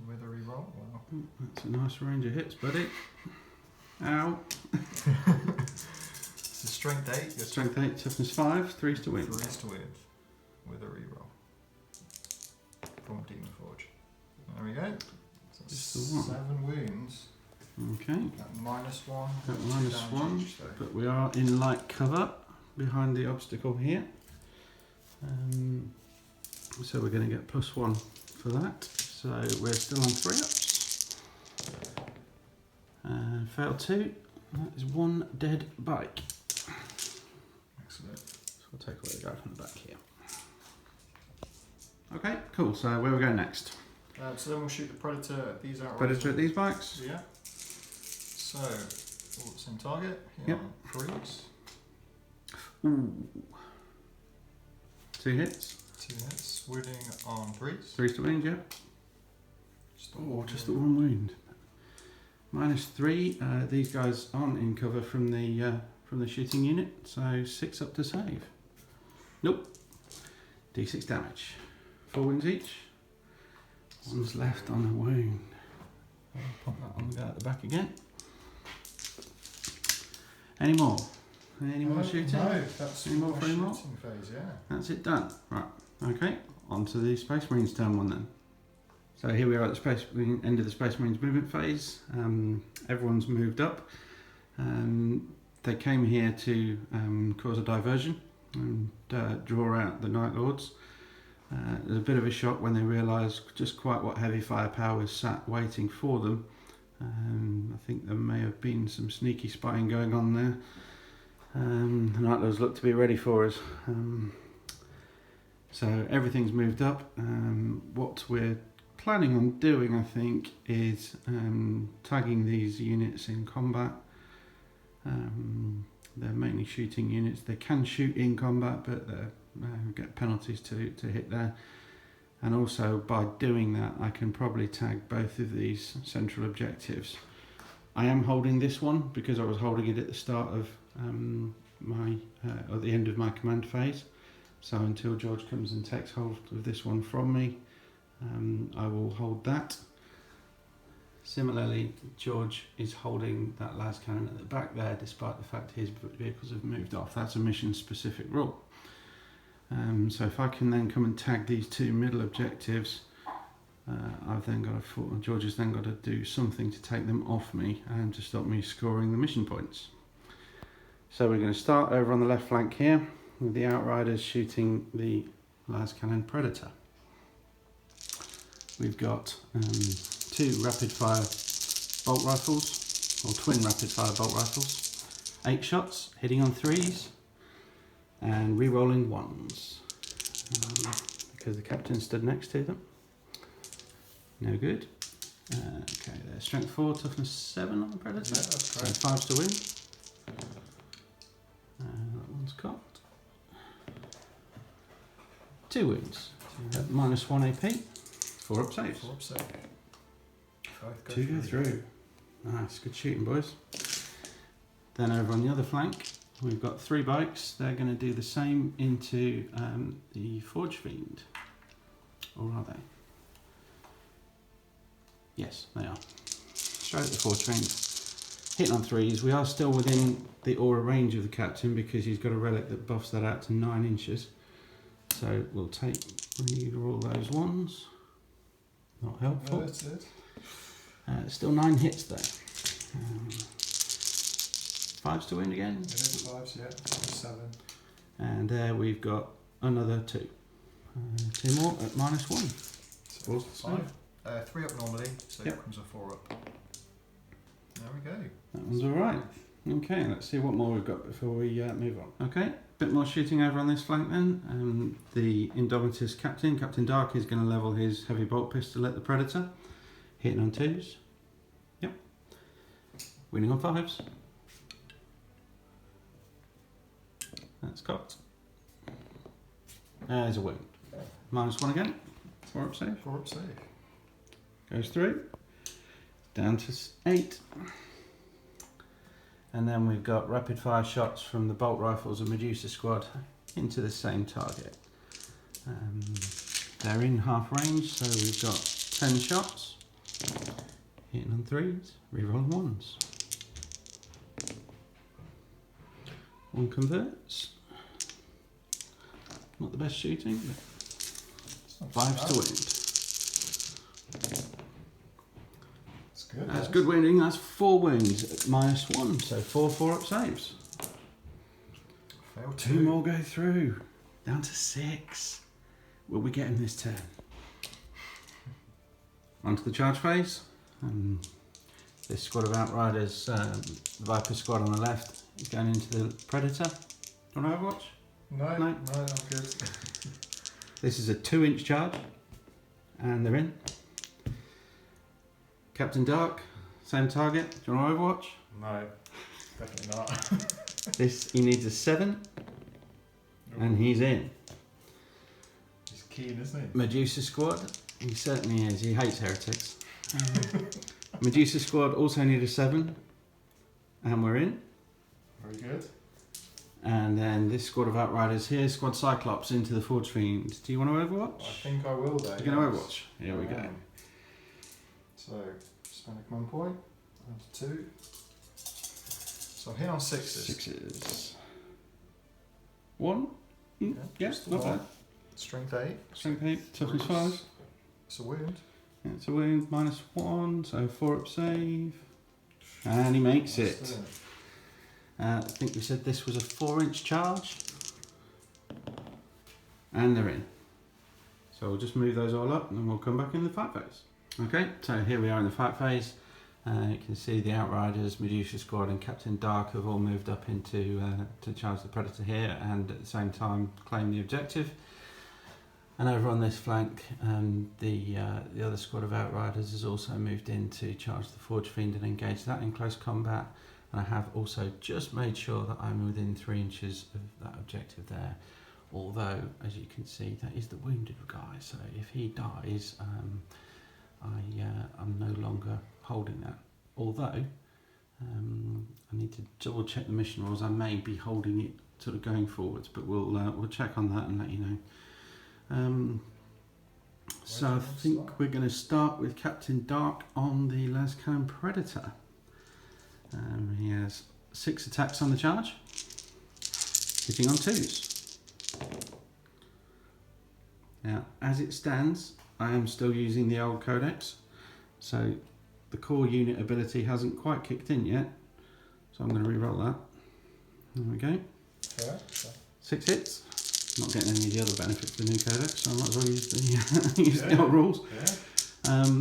with a reroll. Wow. That's a nice range of hits, buddy. Ow. It's a strength 8. Strength 8, toughness 5, 3s to win. 3s to win with a reroll from Demon Forge. There we go. So Just the one. 7 wounds. Okay. At -1. Got two minus damage 1, each, so. but we are in light cover behind the obstacle here. So we're going to get +1 for that. So we're still on 3 ups. Fail 2. That is 1 dead bike. Excellent. So we'll take away the guy from the back here. Okay, cool. So where we go next? So then we'll shoot the Predator at these Outriders. Predator at these bikes? Yeah. So, same target. Here Yep. on 3s. Ooh. 2 hits. 2 hits. Wounding on 3s. 3s to win, yeah. Just the one wound. -3. These guys aren't in cover from the shooting unit, so 6 up to save. Nope. D6 damage. 4 wounds each. One's left on a wound. I'll pop that on the guy at the back again. Any more? Any more shooting? No, that's Any more my for any more? shooting phase, yeah. That's it done. Right. Okay. On to the Space Marines turn 1 then. So here we are at the end of the Space Marines movement phase. Everyone's moved up. They came here to cause a diversion and draw out the Night Lords. It was a bit of a shock when they realised just quite what heavy firepower was sat waiting for them. I think there may have been some sneaky spying going on there. The Night Lords look to be ready for us. So everything's moved up. What we're planning on doing, I think, is tagging these units in combat. They're mainly shooting units. They can shoot in combat, but they get penalties to hit there. And also by doing that, I can probably tag both of these central objectives. I am holding this one because I was holding it at the start of at the end of my command phase. So until George comes and takes hold of this one from me, I will hold that. Similarly, George is holding that las cannon at the back there, despite the fact his vehicles have moved off. That's a mission-specific rule. So if I can then come and tag these two middle objectives, I've then got George has then got to do something to take them off me and to stop me scoring the mission points. So we're going to start over on the left flank here with the Outriders shooting the las cannon Predator. We've got two rapid fire bolt rifles, or twin rapid fire bolt rifles, 8 shots, hitting on 3s and re-rolling 1s because the captain stood next to them. No good. Okay, there's strength 4, toughness 7 on the Predator. Yeah, that's correct. So 5s to win. That one's cocked. 2 wounds. Minus 1 AP. 4 up saves. 4 up save. 2 go through. Nice, good shooting, boys. Then over on the other flank, we've got 3 bikes. They're going to do the same into the Forge Fiend. Or are they? Yes, they are. Straight at the Forge Fiend. Hitting on 3s. We are still within the aura range of the captain because he's got a relic that buffs that out to 9 inches. So we'll re-roll those 1s. Not helpful. No, that's it. Still 9 hits though. 5s to win again. It is 5s, yeah. 7. And there we've got another 2. 2 more at minus 1. So 5. 3 up normally, so Yep. it comes a 4 up. There we go. That one's alright. Okay, let's see what more we've got before we move on. Okay, bit more shooting over on this flank then. The Indomitus captain, Captain Dark, is going to level his heavy bolt pistol at the Predator. Hitting on 2s. Yep. Winning on 5s. That's cocked. There's a wound. Minus 1 again. 4 up save. 4 up save. Goes through. Down to 8. And then we've got rapid fire shots from the bolt rifles of Medusa Squad into the same target. They're in half range, so we've got 10 shots. Hitting on 3s, rerolling 1s. 1 converts. Not the best shooting, but 5s to win. That's good. That's good wounding. That's 4 wounds at minus 1, so 4 up saves. Failed 2 more go through. Down to 6. Will we get him this turn? Onto the charge phase. This squad of Outriders, the Viper squad on the left, is going into the Predator. Do you want to Overwatch? No, I'm good. This is a 2-inch charge, and they're in. Captain Dark, same target. Do you want to Overwatch? No, definitely not. He needs a 7, and he's in. He's keen, isn't he? Medusa Squad, he certainly is. He hates heretics. Medusa Squad also need a 7, and we're in. Very good. And then this squad of Outriders here, Squad Cyclops into the Forge Fiend. Do you want to Overwatch? I think I will though. You're going to Overwatch? Here we go. So, spend a command point. Down to 2. So, hit on 6s. 6s. 1? Yeah, Yeah, just the not 1. bad. Strength 8. Strength 8, toughness 5. It's a wound. Yeah, it's a wound, minus 1, so 4 up save. And he makes it. I think we said this was a 4-inch charge. And they're in. So we'll just move those all up and then we'll come back in the fight phase. Okay, so here we are in the fight phase. You can see the Outriders, Medusa Squad and Captain Dark have all moved up into to charge the Predator here and at the same time claim the objective. And over on this flank, the other squad of Outriders has also moved in to charge the Forge Fiend and engage that in close combat. And I have also just made sure that I'm within 3 inches of that objective there. Although, as you can see, that is the wounded guy. So if he dies, I'm no longer holding that. Although, I need to double check the mission rules. I may be holding it sort of going forwards, but we'll check on that and let you know. So I think we're going to start with Captain Dark on the las cannon Predator. He has 6 attacks on the charge, hitting on 2s. Now, as it stands, I am still using the old codex, so the core unit ability hasn't quite kicked in yet, so I'm going to re-roll that. There we go. Okay. 6 hits. Not getting any of the other benefits of the new codex, so I might as well use the, use the old rules. Yeah.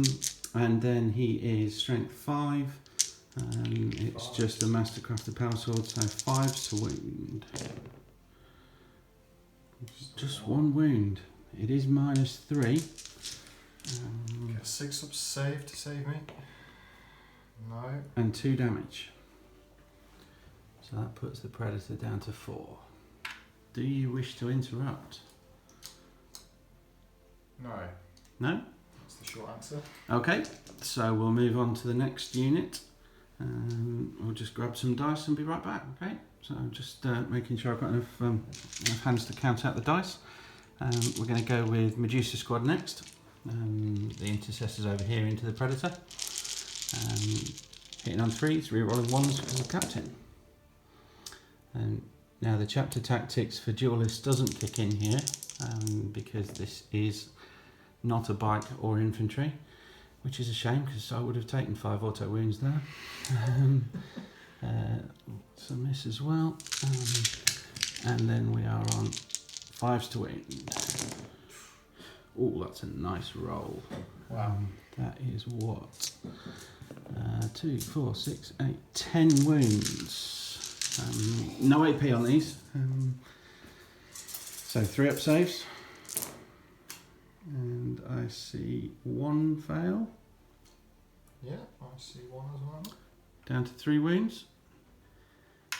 And then he is strength 5. It's just a mastercrafted power sword, so 5s to wound. Just 1 wound. It is -3. Get a 6 up save to save me. No. And 2 damage. So that puts the predator down to 4. Do you wish to interrupt? No. No? That's the short answer. Okay, so we'll move on to the next unit. We'll just grab some dice and be right back, okay? So just making sure I've got enough hands to count out the dice. We're going to go with Medusa Squad next. The intercessor's over here into the predator. Hitting on 3s, re-rolling 1s for the captain. Now the chapter tactics for duelists doesn't kick in here because this is not a bike or infantry, which is a shame because I would have taken 5 auto wounds there. It's a miss as well. And then we are on 5s to wound. Oh, that's a nice roll. Wow. That is what? 2, 4, 6, 8, 10 wounds. No AP on these. So 3 up saves. And I see 1 fail. Yeah, I see 1 as well. Down to 3 wounds.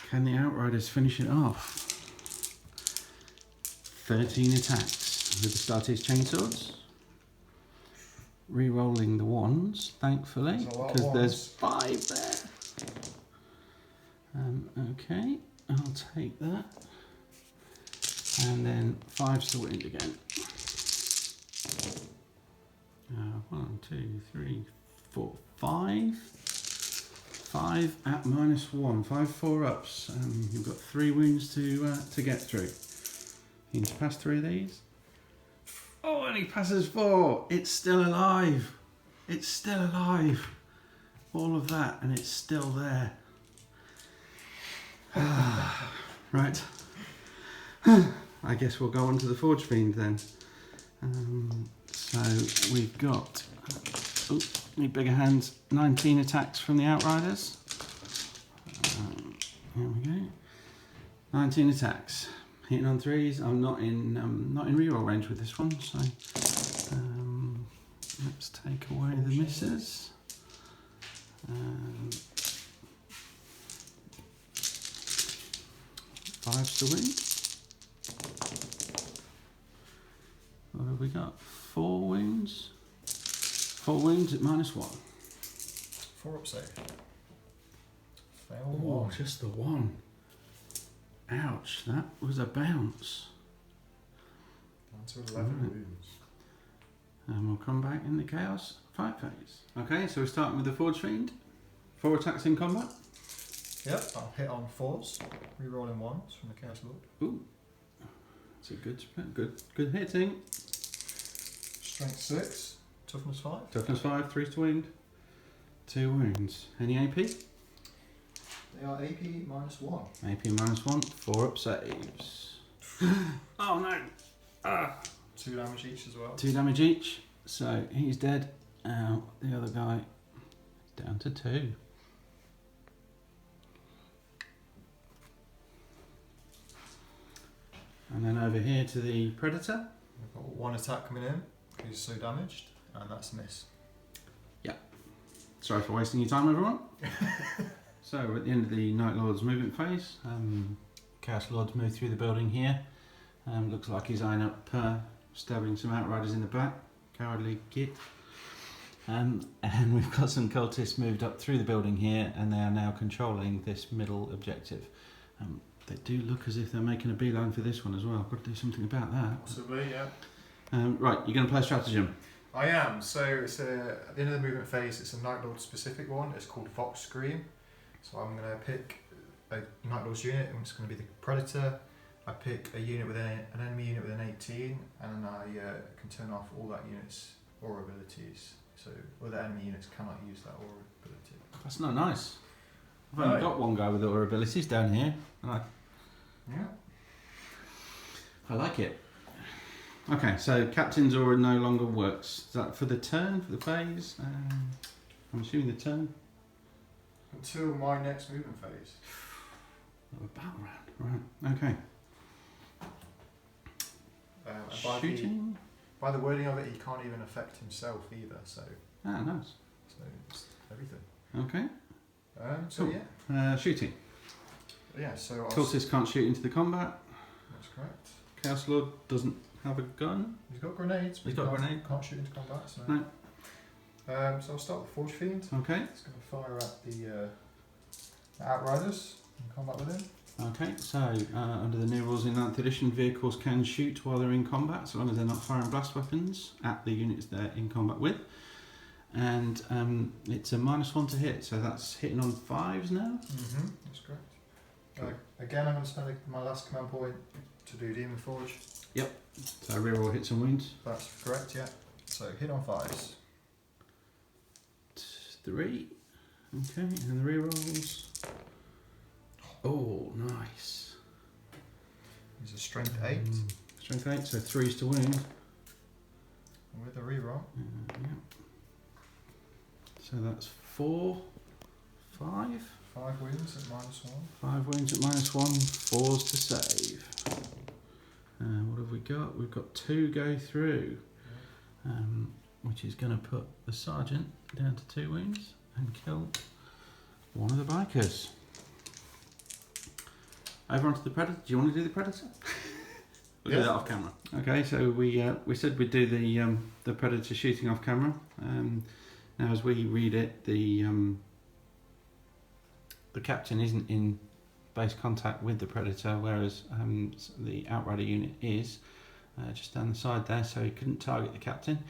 Can the Outriders finish it off? 13 attacks with the Astartes chainswords. Re-rolling the 1s, thankfully, because there's 5 there. Okay, I'll take that. And then 5s to wound again. 1, 2, 3, 4, 5. 5 at -1. 5 4-ups. You've got 3 wounds to get through. You need to pass 3 of these. Oh, and he passes 4. It's still alive. It's still alive. All of that, and it's still there. Right. I guess we'll go on to the Forge Fiend then. So we've got, need bigger hands, 19 attacks from the Outriders. Here we go. 19 attacks. Hitting on 3s. I'm not in reroll range with this one, so let's take away the misses. 5s to win. What have we got? 4 wounds. 4 wounds at -1. 4 up save. Fail Oh, 1. just the 1. Ouch, that was a bounce. Down to 11 wounds. And we'll come back in the Chaos fight phase. Okay, so we're starting with the Forge Fiend. 4 attacks in combat. Yep, I'll hit on 4s, re-rolling 1s from the Chaos Lord. Ooh, it's a good spread. Good hitting. Strength 6, toughness 5. Toughness 5, 3 to wound. 2 wounds. Any AP? They are AP -1. AP -1, 4 up saves. Oh no! 2 damage each as well. 2 damage each. So he's dead. The other guy down to 2. And then over here to the Predator. We've got 1 attack coming in, he's so damaged, and that's a miss. Sorry for wasting your time, everyone. So we're at the end of the Night Lord's movement phase. Chaos Lord's moved through the building here. Looks like he's eyeing up, stabbing some Outriders in the back. Cowardly git. And we've got some cultists moved up through the building here, and they are now controlling this middle objective. They do look as if they're making a beeline for this one as well. I've got to do something about that. Possibly, yeah. Right, you're going to play stratagem. I am. So it's at the end of the movement phase, it's a Night Lord specific one. It's called Vox Scream. So I'm going to pick a Night Lord's unit, and it's going to be the Predator. I pick a unit with an enemy unit with an 18, and I can turn off all that unit's aura abilities. So other enemy units cannot use that aura ability. That's not nice. I've only got one guy with aura abilities down here. Yeah. I like it. Okay, so Captain's Aura no longer works. Is that for the turn, for the phase? I'm assuming the turn. Until my next movement phase. A battle round, right? Okay. Shooting. By the wording of it, he can't even affect himself either. So. Ah, nice. So it's everything. Okay. So cool. yeah. Shooting. Yeah. So. Cultist can't shoot into the combat. That's correct. Chaos Lord doesn't have a gun. He's got grenades. But He's got a grenade. Can't shoot into combat. So. No. So I'll start with Forge Fiend. Okay. It's going to fire at the Outriders in combat with him. Okay, so under the new rules in 9th edition, vehicles can shoot while they're in combat, so long as they're not firing blast weapons at the units they're in combat with. And it's a -1 to hit, so that's hitting on 5s now. That's correct. Again, I'm going to spend my last command point to do Demon Forge. Yep. So reroll hits and wounds. That's correct, yeah. So hit on 5s. 3. Okay, and the rerolls. Oh, nice. He's a strength 8. Strength 8, so 3s to wound. With a reroll. Yeah. So that's 4, 5. 5 wounds at -1. 5 wounds at -1, 4s to save. What have we got? We've got 2 go through, which is going to put the sergeant down to 2 wounds and kill one of the bikers. Over onto the Predator. Do you want to do the Predator? We'll do that off camera. Okay, so we said we'd do the Predator shooting off camera. Now, as we read it, the captain isn't in base contact with the Predator, whereas the Outrider unit is just down the side there, so he couldn't target the captain.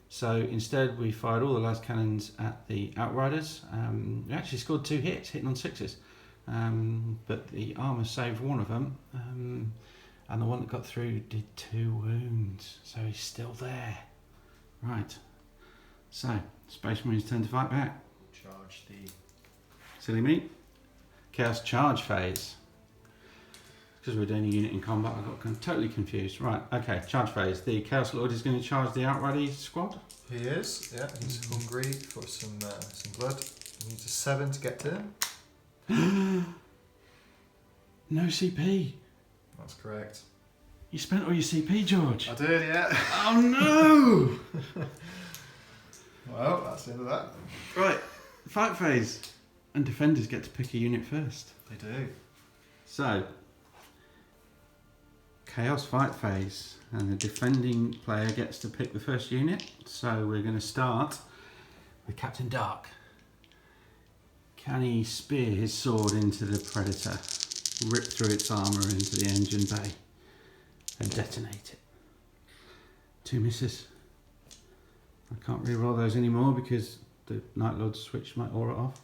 So instead, we fired all the las cannons at the Outriders. We actually scored 2 hits, hitting on 6s. But the armour saved one of them, and the one that got through did 2 wounds, so he's still there. Right, so Space Marine's turn to fight back. Charge the... Silly me. Chaos charge phase. Because we're doing a unit in combat, I got totally confused. Right, okay, charge phase. The Chaos Lord is going to charge the Outrider squad. He is, yeah, he's hungry for some blood. He needs a 7 to get to him. No CP. That's correct. You spent all your CP, George. I did, yeah. Oh no! Well, that's the end of that. Right, fight phase. And defenders get to pick a unit first. They do. So, Chaos fight phase. And the defending player gets to pick the first unit. So we're going to start with Captain Dark. Can he spear his sword into the Predator, rip through its armour into the engine bay, and detonate it? 2 misses. I can't re-roll those anymore because the Night Lord switched my aura off.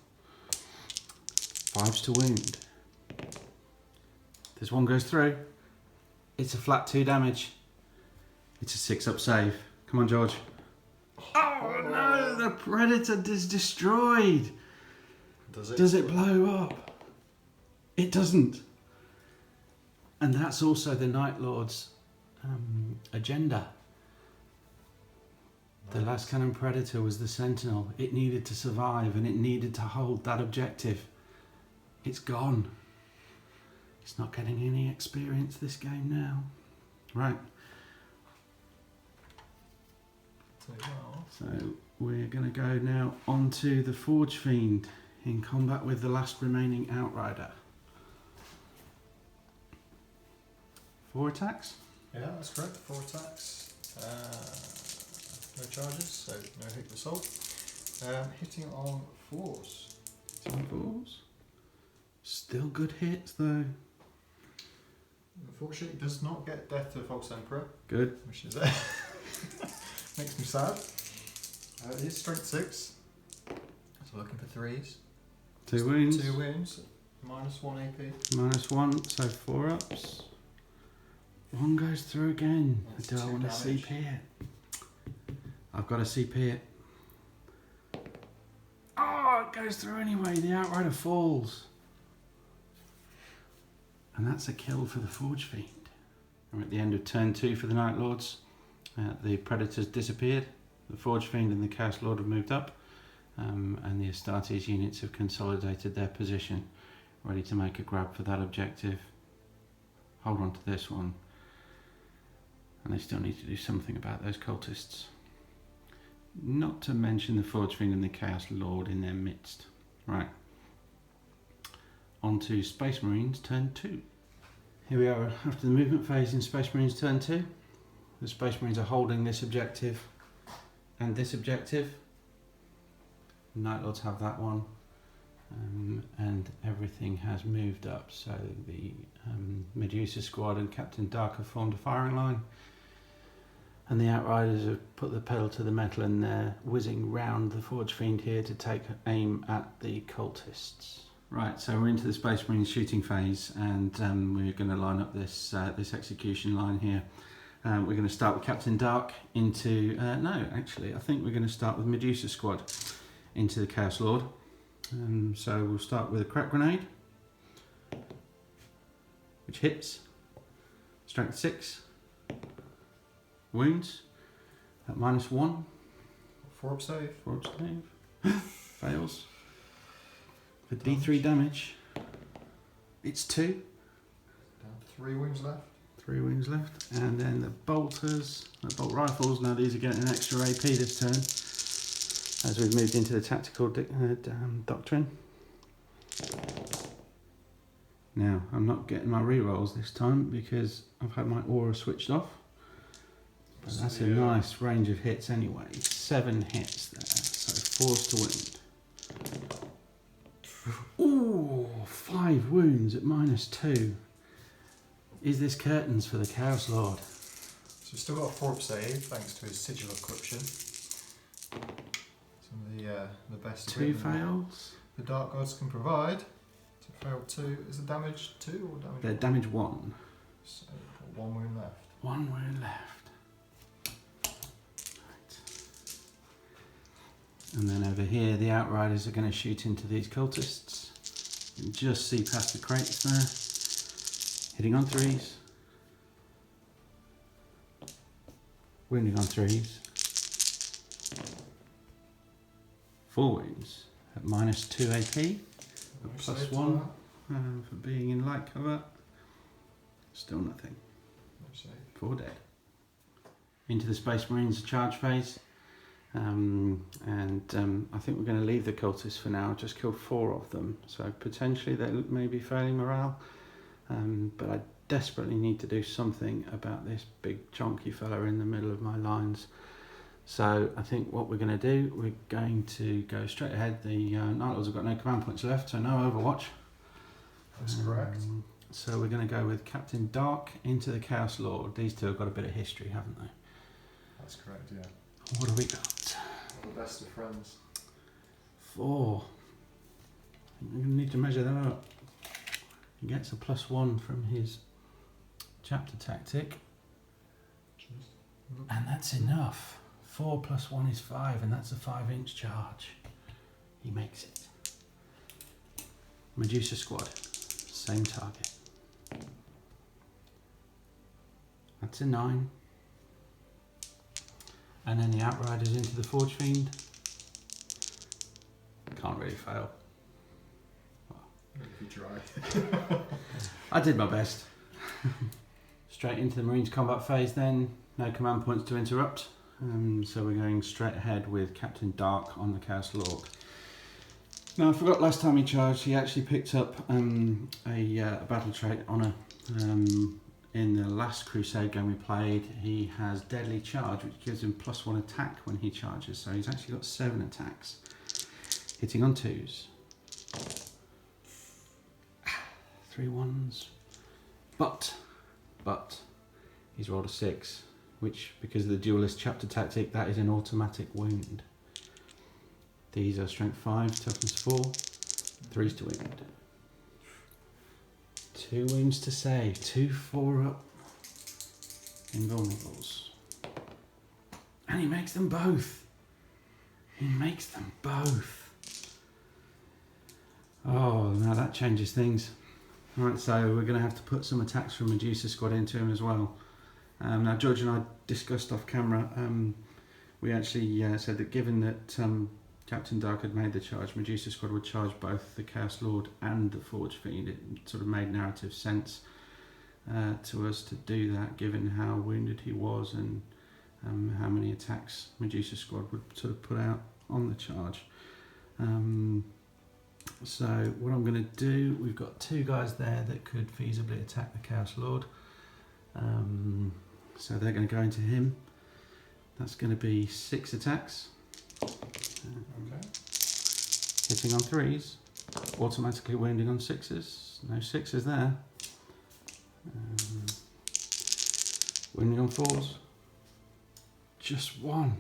5s to wound. This one goes through. It's a flat 2 damage. It's a 6-up save. Come on, George. Oh no, the Predator is destroyed. Does it blow up? It doesn't. And that's also the Night Lord's agenda. The last cannon Predator was the Sentinel. It needed to survive and it needed to hold that objective. It's gone. It's not getting any experience this game now. Right. So we're going to go now onto the Forge Fiend in combat with the last remaining Outrider. 4 attacks? Yeah, that's correct. 4 attacks. No charges, so no hit assault. Hitting on 4s. Hitting on 4s. Still good hits though. Unfortunately, it does not get death to the False Emperor. Good. Which is makes me sad. It is strength 6. So looking for 3s. 2 wounds. 2 wounds. -1 AP. -1, so 4 ups. One goes through again. That's Do I 2 want to damage. CP it? I've got to CP it. Oh, it goes through anyway. The Outrider falls. And that's a kill for the Forge Fiend. We're at the end of turn 2 for the Night Lords. The Predators disappeared. The Forge Fiend and the Chaos Lord have moved up. And the Astartes units have consolidated their position, ready to make a grab for that objective. Hold on to this one. And they still need to do something about those cultists. Not to mention the Forge Fiend and the Chaos Lord in their midst. Right. On to Space Marines turn 2. Here we are after the movement phase in Space Marines turn 2. The Space Marines are holding this objective and this objective. Night Lords have that one. And everything has moved up. So the Medusa Squad and Captain Dark have formed a firing line. And the Outriders have put the pedal to the metal and they're whizzing round the Forge Fiend here to take aim at the cultists. Right, so we're into the Space Marines shooting phase and we're going to line up this this execution line here. We're going to start with Captain Dark into... no, actually, I think we're going to start with Medusa Squad into the Chaos Lord. So we'll start with a crack grenade, which hits, strength 6, wounds at -1, 4-up save. 4-up save, fails. For D3 damage, it's 2. Down 3 wounds left. 3 wounds left. And then the bolters, the bolt rifles, now these are getting an extra AP this turn, as we've moved into the tactical doctrine. Now, I'm not getting my rerolls this time because I've had my aura switched off. But that's a nice range of hits anyway. 7 hits there, so 4's to wound. Ooh, 5 wounds at -2. Is this curtains for the Chaos Lord? So we've still got a 4-up save thanks to his sigil of corruption. Some of the best. 2 fails. The Dark Gods can provide. So failed 2. Is the damage 2 or damage? They're damage 1. So 1 wound left. 1 wound left. And then over here, the Outriders are going to shoot into these cultists. You can just see past the crates there. Hitting on 3s. Wounding on 3s. 4 wounds at -2 AP. A +1 for being in light cover. Still nothing. No save. 4 dead. Into the Space Marines charge phase. I think we're going to leave the cultists for now. Just killed 4 of them, so potentially they may be failing morale. But I desperately need to do something about this big chonky fella in the middle of my lines. So I think what we're going to do, we're going to go straight ahead. The Night Lords have got no command points left, so no Overwatch. That's correct. So we're going to go with Captain Dark into the Chaos Lord. These two have got a bit of history, haven't they? That's correct, yeah. What have we got? The best of friends. 4. I'm going to need to measure that up. He gets a +1 from his chapter tactic. And that's enough. 4 + 1 is 5, and that's a 5-inch charge. He makes it. Medusa Squad. Same target. That's a 9. And then the Outriders into the Forge Fiend. Can't really fail. If you try. I did my best. Straight into the Marines combat phase then. No command points to interrupt. So we're going straight ahead with Captain Dark on the Chaos Lord. Now I forgot last time he charged, he actually picked up a battle trait honour. In the last Crusade game we played, he has Deadly Charge, which gives him +1 attack when he charges. So he's actually got 7 attacks. Hitting on 2s. 3 1s. But, he's rolled a 6, which, because of the Duelist chapter tactic, that is an automatic wound. These are strength 5, toughness 4, 3s to wound. 2 wounds to save, 2 4-up. Invulnerables. And he makes them both. He makes them both. Oh, now that changes things. Right, so we're going to have to put some attacks from Medusa Squad into him as well. Now, George and I discussed off camera. We actually said that given that Captain Dark had made the charge, Medusa Squad would charge both the Chaos Lord and the Forge Fiend. It sort of made narrative sense to us to do that, given how wounded he was and how many attacks Medusa Squad would sort of put out on the charge. So what I'm going to do, we've got 2 guys there that could feasibly attack the Chaos Lord. So they're going to go into him. That's going to be 6 attacks. Okay. Hitting on 3s, automatically wounding on 6s. No 6s there. Wounding on 4s. Just 1.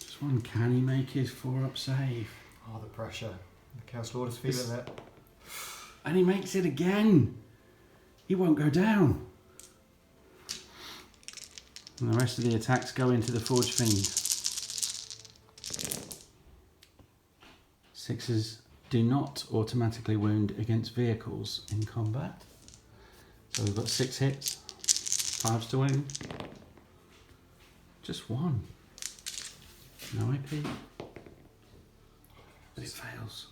Just 1. Can he make his 4-up save? Oh, the pressure. The Chaos Lord is feeling it. And he makes it again. He won't go down. And the rest of the attacks go into the Forge Fiend. 6s do not automatically wound against vehicles in combat. So we've got 6 hits, 5s to wound. Just 1. No AP. But it fails.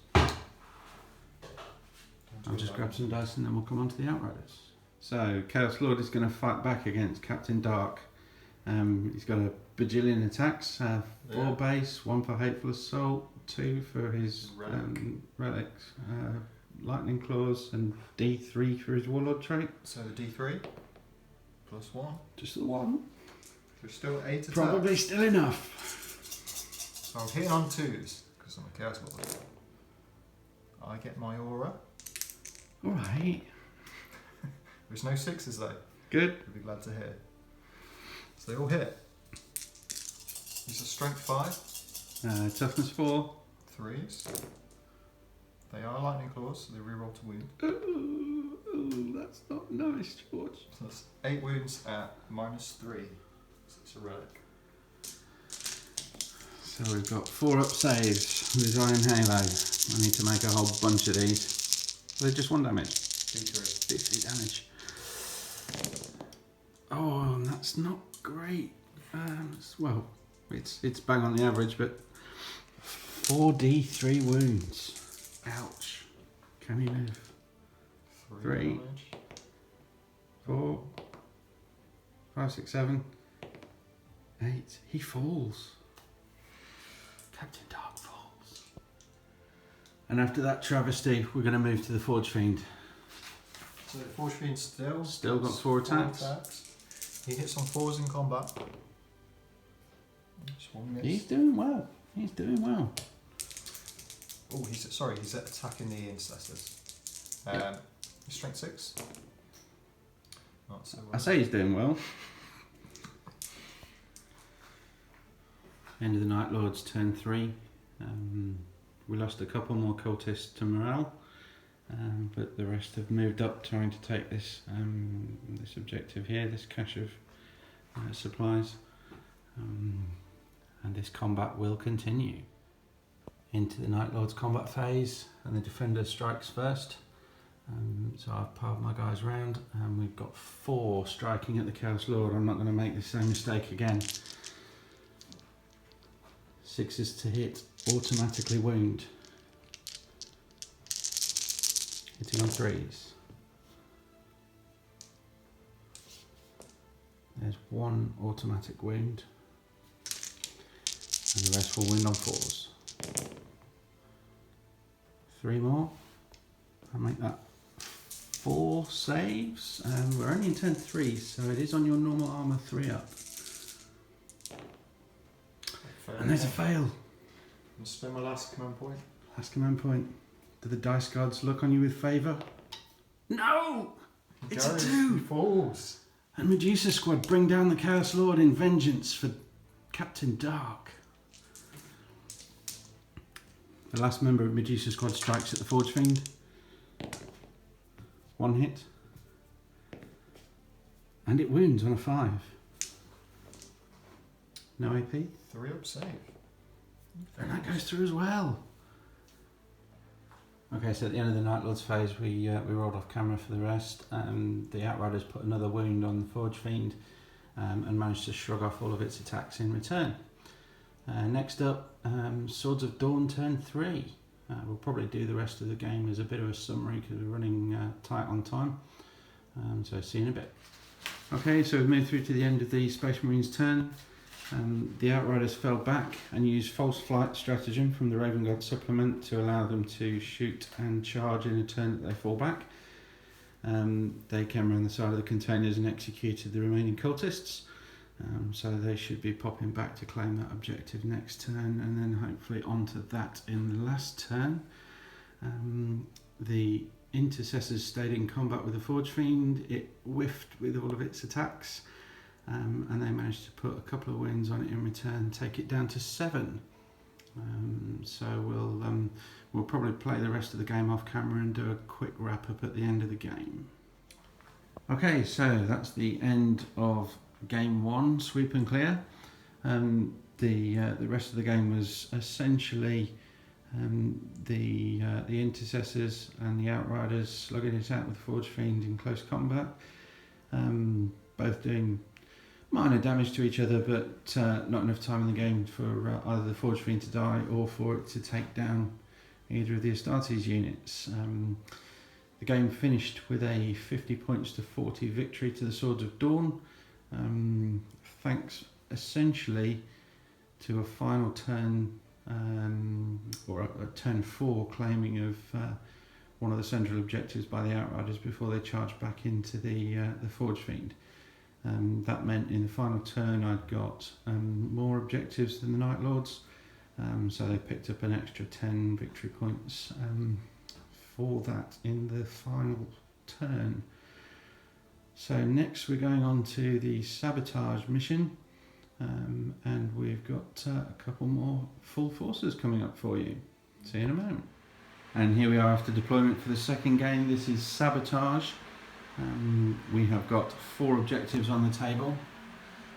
I'll just grab some dice and then we'll come on to the Outriders. So Chaos Lord is going to fight back against Captain Dark. He's got a bajillion attacks, 4 base, 1 for Hateful Assault, 2 for his relics, Lightning Claws, and D3 for his Warlord trait. So the D3 plus 1. Just the 1. There's still 8 attacks. Probably still enough. So I'm hitting on 2s because I'm a Chaos Lord. I get my aura. Alright. There's no 6s though. Good. You'll be glad to hear. So they all hit. These are strength 5. Toughness 4. 3s. They are lightning claws, so they reroll to wound. Ooh, that's not nice, George. So that's 8 wounds at -3. So it's a relic. So we've got 4-up saves with his Iron Halo. I need to make a whole bunch of these. They're just 1 damage. D3. 50 damage. Oh, and that's not great. Well, it's bang on the average, but 4d3 wounds. Ouch. Can he live? 3, damage. 4, 5, 6, 7, 8. He falls. Captain Dark falls. And after that travesty, we're going to move to the Forge Fiend. So the Forge Fiend Still got 4 attacks. He hits on 4s in combat. Just 1 miss. He's doing well. He's doing well. Oh, he's attacking the intercessors. He's strength 6. Not so well. I say he's doing well. End of the Night Lord's turn 3. We lost a couple more cultists to morale, but the rest have moved up trying to take this this objective here, this cache of supplies, and this combat will continue into the Night Lord's combat phase, and the Defender strikes first. So I've piled my guys round, and we've got 4 striking at the Chaos Lord. I'm not going to make the same mistake again. 6s to hit, automatically wound. Hitting on 3s. There's 1 automatic wound. And the rest will wound on 4s. 3 more. I'll make that 4 saves. We're only in turn 3, so it is on your normal armour 3-up. And there's a fail. I'll spend my last command point. Last command point. Do the dice gods look on you with favour? No! It's a 2! He falls. And Medusa Squad bring down the Chaos Lord in vengeance for Captain Dark. The last member of Medusa Squad strikes at the Forge Fiend. 1 hit. And it wounds on a 5. No AP. 3 up save. And that goes through as well. Okay, so at the end of the Night Lord's phase, we rolled off camera for the rest. The Outriders put another wound on the Forge Fiend and managed to shrug off all of its attacks in return. Next up, Swords of Dawn turn 3. We'll probably do the rest of the game as a bit of a summary because we're running tight on time. So see you in a bit. Okay, so we've moved through to the end of the Space Marines' turn. The Outriders fell back and used false flight stratagem from the Raven God supplement to allow them to shoot and charge in a turn that they fall back. They came around the side of the containers and executed the remaining cultists. So they should be popping back to claim that objective next turn, and then hopefully onto that in the last turn. The Intercessors stayed in combat with the Forge Fiend. It whiffed with all of its attacks, and they managed to put a couple of wounds on it in return, take it down to 7. So we'll probably play the rest of the game off camera and do a quick wrap up at the end of the game. Okay, so that's the end of Game 1, sweep and clear. The rest of the game was essentially the Intercessors and the Outriders slugging it out with Forge Fiend in close combat, both doing minor damage to each other, but not enough time in the game for either the Forge Fiend to die or for it to take down either of the Astartes units. The game finished with a 50 points to 40 victory to the Swords of Dawn, thanks essentially to a final turn, or a turn 4 claiming of one of the central objectives by the Outriders before they charged back into the Forge Fiend. That meant in the final turn I'd got more objectives than the Night Lords, so they picked up an extra 10 victory points for that in the final turn. So next we're going on to the Sabotage Mission, and we've got a couple more full forces coming up for you. See you in a moment. And here we are after deployment for the second game. This is Sabotage. We have got 4 objectives on the table.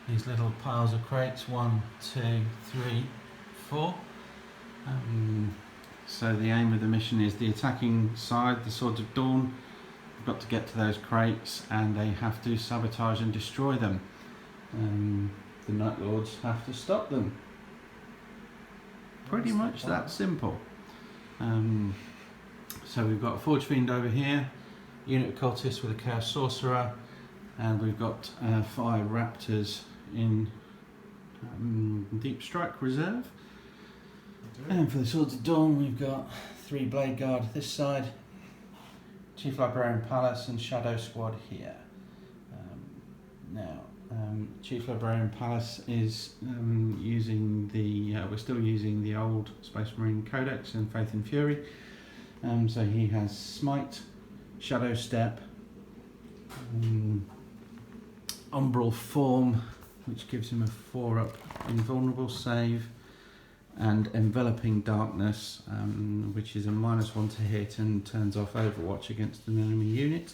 These little piles of crates, 1, 2, 3, 4. So the aim of the mission is the attacking side, the Swords of Dawn. They've got to get to those crates and they have to sabotage and destroy them. The Night Lords have to stop them. Pretty much that simple. So we've got a Forge Fiend over here, unit of cultists with a Chaos Sorcerer, and we've got 5 Raptors in Deep Strike Reserve. And for the Swords of Dawn we've got 3 Blade Guard this side, Chief Librarian Palace and Shadow Squad here. Chief Librarian Palace is using the, we're still using the old Space Marine Codex and Faith and Fury. So he has Smite, Shadow Step, Umbral Form, which gives him a 4-up invulnerable save, and Enveloping Darkness, which is a -1 to hit and turns off Overwatch against an enemy unit.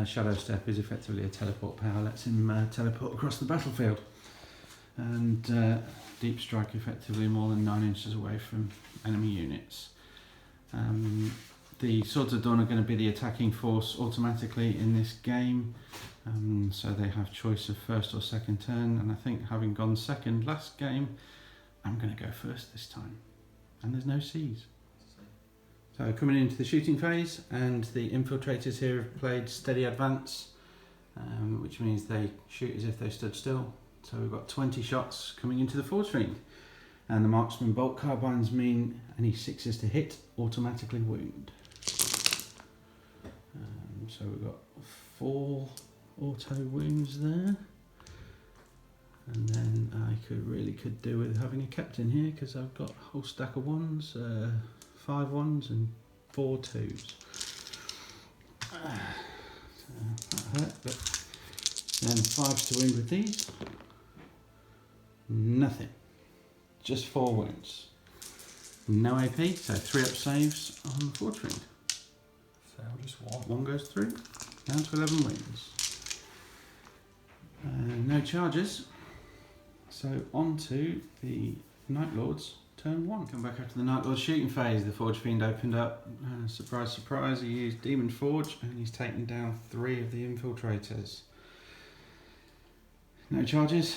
Shadow Step is effectively a teleport power, lets him teleport across the battlefield. And Deep Strike effectively more than 9 inches away from enemy units. The Swords of Dawn are going to be the attacking force automatically in this game, so they have choice of first or second turn, and I think having gone second last game, I'm going to go first this time. And there's no C's. So coming into the shooting phase, and the infiltrators here have played steady advance, which means they shoot as if they stood still. So we've got 20 shots coming into the Forge Fiend, and the marksman bolt carbines mean any 6s to hit automatically wound. So we've got 4 auto wounds there, and then I could do with having a captain here because I've got a whole stack of 1s, 5 1s and 4 2s. So that hurt, but then 5s to wound with these. Nothing. Just 4 wounds. No AP, so 3-up saves on the Forge Fiend. Fail just 1. 1 goes through, down to 11 wounds. No charges. So on to the Night Lords, turn 1. Come back after the Night Lords shooting phase. The Forge Fiend opened up. Surprise, surprise, he used Demon Forge and he's taken down 3 of the infiltrators. No charges,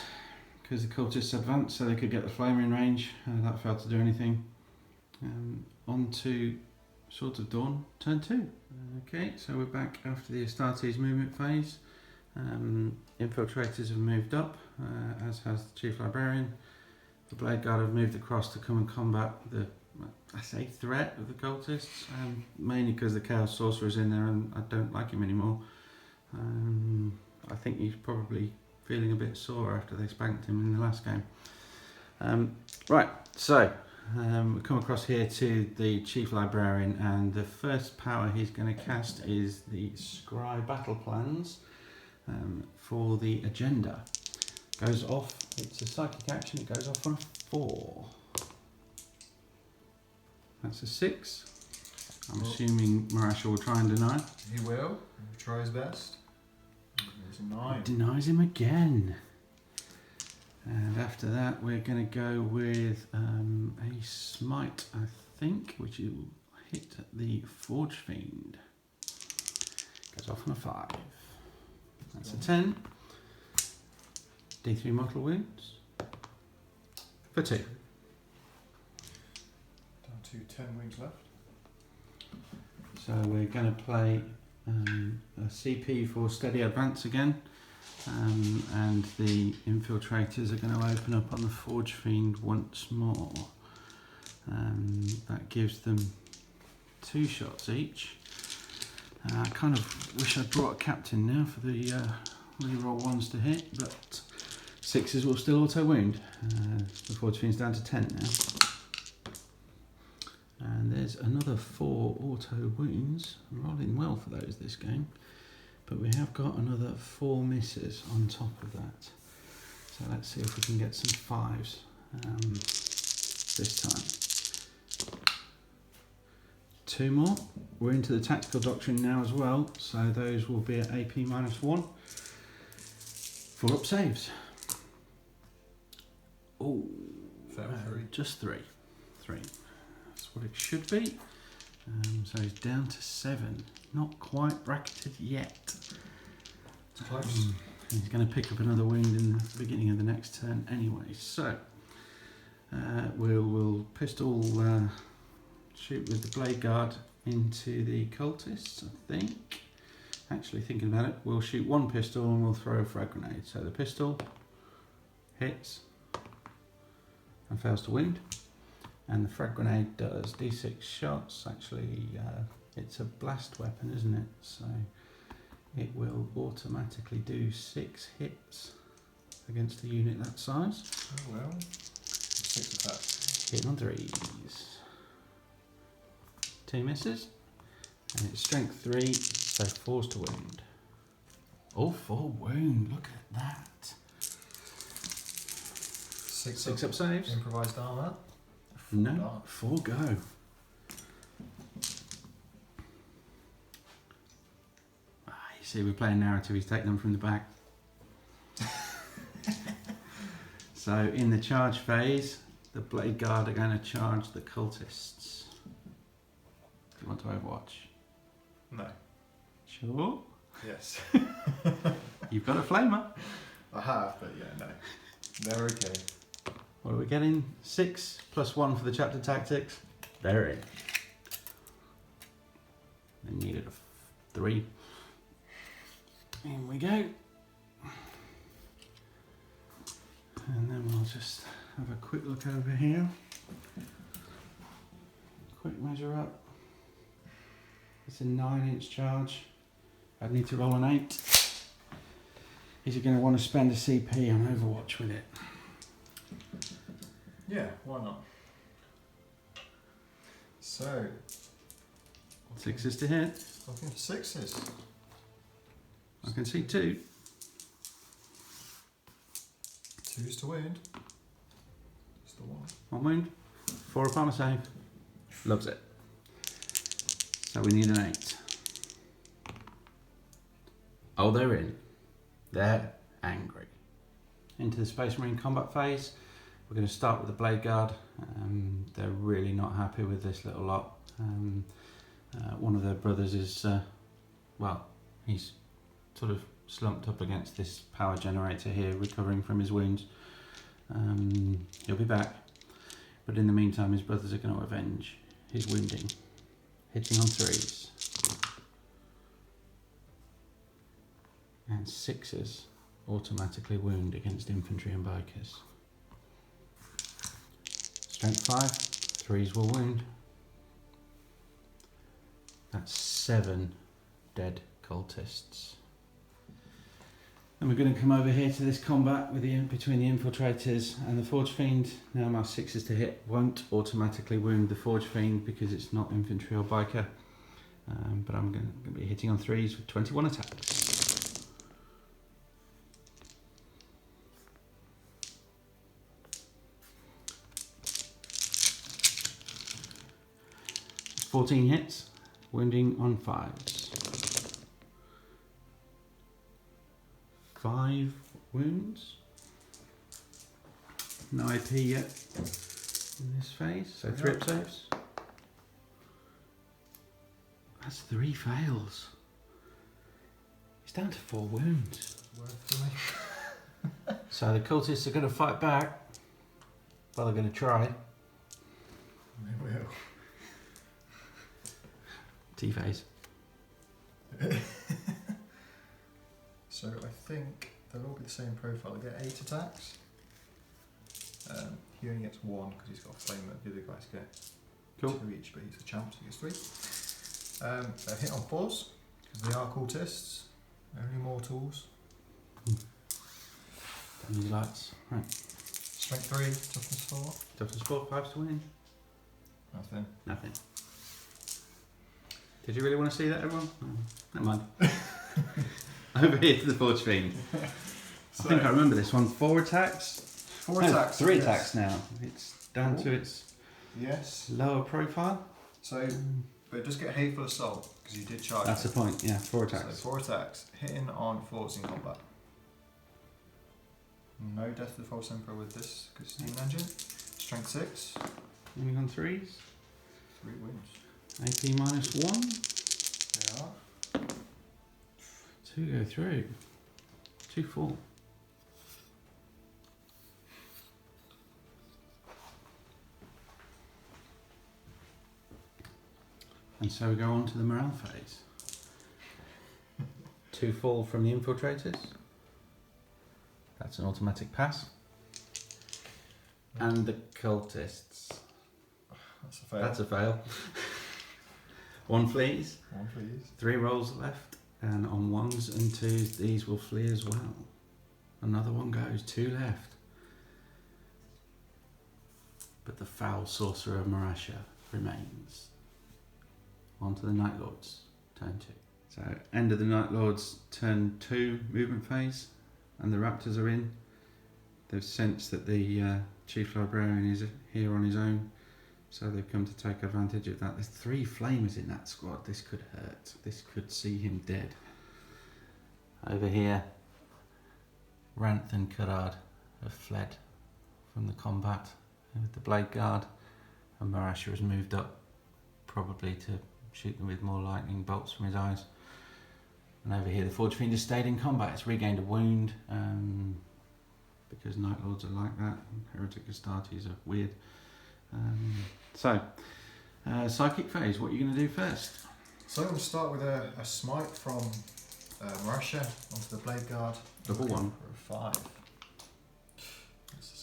because the cultists advanced so they could get the flamer in range. That failed to do anything. On to Swords of Dawn, turn 2. Okay, so we're back after the Astartes movement phase. Infiltrators have moved up, as has the Chief Librarian. The Blade Guard have moved across to come and combat the, I say, threat of the cultists, mainly because the Chaos Sorcerer's in there and I don't like him anymore. I think he's probably feeling a bit sore after they spanked him in the last game. Right, so we come across here to the Chief Librarian, and the first power he's going to cast is the Scry Battle Plans for the agenda. Goes off, it's a psychic action, it goes off on a 4. That's a 6. I'm assuming Marasha will try and deny. He will. He'll try his best. There's a 9. Denies him again. And after that, we're going to go with a smite, I think, which will hit the Forge Fiend. Goes off on a 5. That's a 10. D3 mortal wounds for 2. Down to 10 wounds left. So we're going to play a CP for steady advance again. And the infiltrators are going to open up on the Forge Fiend once more. That gives them 2 shots each. I kind of wish I'd brought a captain now for the reroll 1s to hit, but 6s will still auto wound. The Forge Fiend's down to 10 now. And there's another 4 auto wounds. I'm rolling well for those this game. But we have got another 4 misses on top of that. So let's see if we can get some 5s this time. 2 more. We're into the tactical doctrine now as well, so those will be at AP -1 for up saves. Oh, just 3. 3. That's what it should be. So he's down to 7. Not quite bracketed yet. It's close. He's going to pick up another wound in the beginning of the next turn anyway. So we'll pistol shoot with the Blade Guard into the cultists, I think. Actually, thinking about it, we'll shoot 1 pistol and we'll throw a frag grenade. So the pistol hits and fails to wound. And the frag grenade does d6 shots. Actually, it's a blast weapon, isn't it? So it will automatically do 6 hits against a unit that size. Oh well. 6 attacks. Hit on 3s. 2 misses. And it's strength 3, so 4s to wound. Oh, 4 wound. Look at that. 6 up saves. Improvised armour. No, 4 go. You see, we're playing narrative, he's taking them from the back. So, in the charge phase, the Blade Guard are going to charge the cultists. Do you want to overwatch? No. Sure. Yes. You've got a flamer. I have, but yeah, no. They're okay. What are we getting? 6 + 1 for the chapter tactics. They're in. They needed a 3. In we go. And then we'll just have a quick look over here. Quick measure up. It's a 9-inch charge. I'd need to roll an 8. Is he going to want to spend a CP on Overwatch with it? Yeah, why not? So, 6s to hit. looking for 6s. I can see 2. 2s to wound. Just the 1. 1 wound. 4 up armor save. Loves it. So we need an 8. Oh, they're in. They're angry. Into the Space Marine combat phase. We're going to start with the Blade Guard. They're really not happy with this little lot. One of their brothers is, he's sort of slumped up against this power generator here, recovering from his wounds. He'll be back, but in the meantime his brothers are going to avenge his wounding, hitting on 3s and 6s automatically wound against infantry and bikers. Strength 5, 3s will wound. That's 7 dead cultists. And we're going to come over here to this combat with between the infiltrators and the Forge Fiend. Now my 6s to hit won't automatically wound the Forge Fiend because it's not infantry or biker. But I'm going to be hitting on 3s with 21 attacks. It's 14 hits, wounding on 5s. 5 wounds. No AP yet in this phase, so 3 up saves. That's 3 fails. He's down to 4 wounds. Work for me. So the cultists are going to fight back. Well, they're going to try. They will. T-phase. So I think they'll all be the same profile. They get 8 attacks. He only gets 1 because he's got a flame. The other guys get 2 each, but he's a champ, so he gets 3. They're hit on 4s because they are cultists, only mortals. Damage lights. Right. Strength 3, toughness 4. Toughness 4, 5 to win. Nothing. Did you really want to see that, everyone? Oh, never mind. Over here to the Forge Fiend. I think I remember this one. 4 attacks? 4 attacks. 3 attacks now. It's down to its lower profile. So, but it does get Hateful Assault because you did charge. That's the point, yeah. 4 attacks. So 4 attacks. Hitting on 4s in combat. No Death of the False Emperor with this because Steam Engine. Strength 6. Winning on 3s. 3 wounds. AP minus 1. They are. 2 go through. 2 fall. And so we go on to the morale phase. 2 fall from the infiltrators. That's an automatic pass. And the cultists. That's a fail. That's a fail. 1 flees. 1 please. 3 rolls left. And on 1s and 2s, these will flee as well. Another one goes, 2 left. But the foul sorcerer of Marasha remains. On to the Night Lords, turn 2. So, end of the Night Lords, turn 2 movement phase, and the Raptors are in. They've sensed that the Chief Librarian is here on his own, so they've come to take advantage of that. There's 3 flamers in that squad. This could hurt. This could see him dead. Over here, Ranth and Karad have fled from the combat with the Blade Guard, and Marasha has moved up, probably to shoot them with more lightning bolts from his eyes. And over here, the Forge Fiend has stayed in combat. It's regained a wound because Night Lords are like that. Heretic Astartes are weird. Psychic phase, what are you going to do first? So I'm going to start with a smite from Marasha onto the Blade Guard. Double 1. For a 5.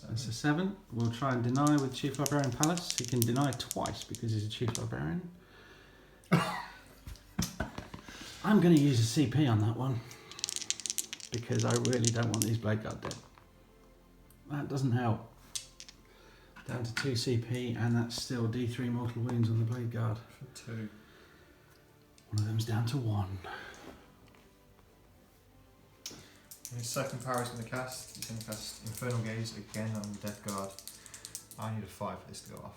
That's a 7. We'll try and deny with Chief Librarian Palace. He can deny twice because he's a Chief Librarian. I'm going to use a CP on that one because I really don't want these Blade Guard dead. That doesn't help. Down to 2 CP, and that's still D3 mortal wounds on the Blade Guard. For 2. One of them's down to 1. And his second power is going to cast. He's going to cast Infernal Gaze again on the Death Guard. I need a 5 for this to go off.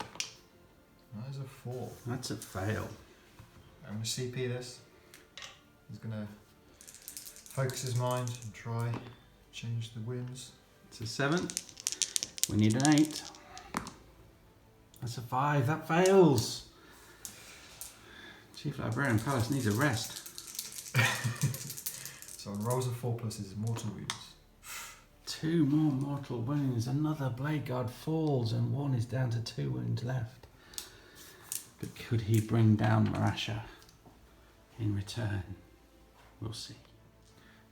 That is a 4. That's a fail. I'm going to CP this. He's going to focus his mind and try change the wins. It's a 7. We need an 8. That's a 5. That fails. Chief Librarian Palace needs a rest. So on rolls of 4+ is mortal wounds. 2 more mortal wounds. Another Blade Guard falls and 1 is down to 2 wounds left. But could he bring down Marasha in return? We'll see.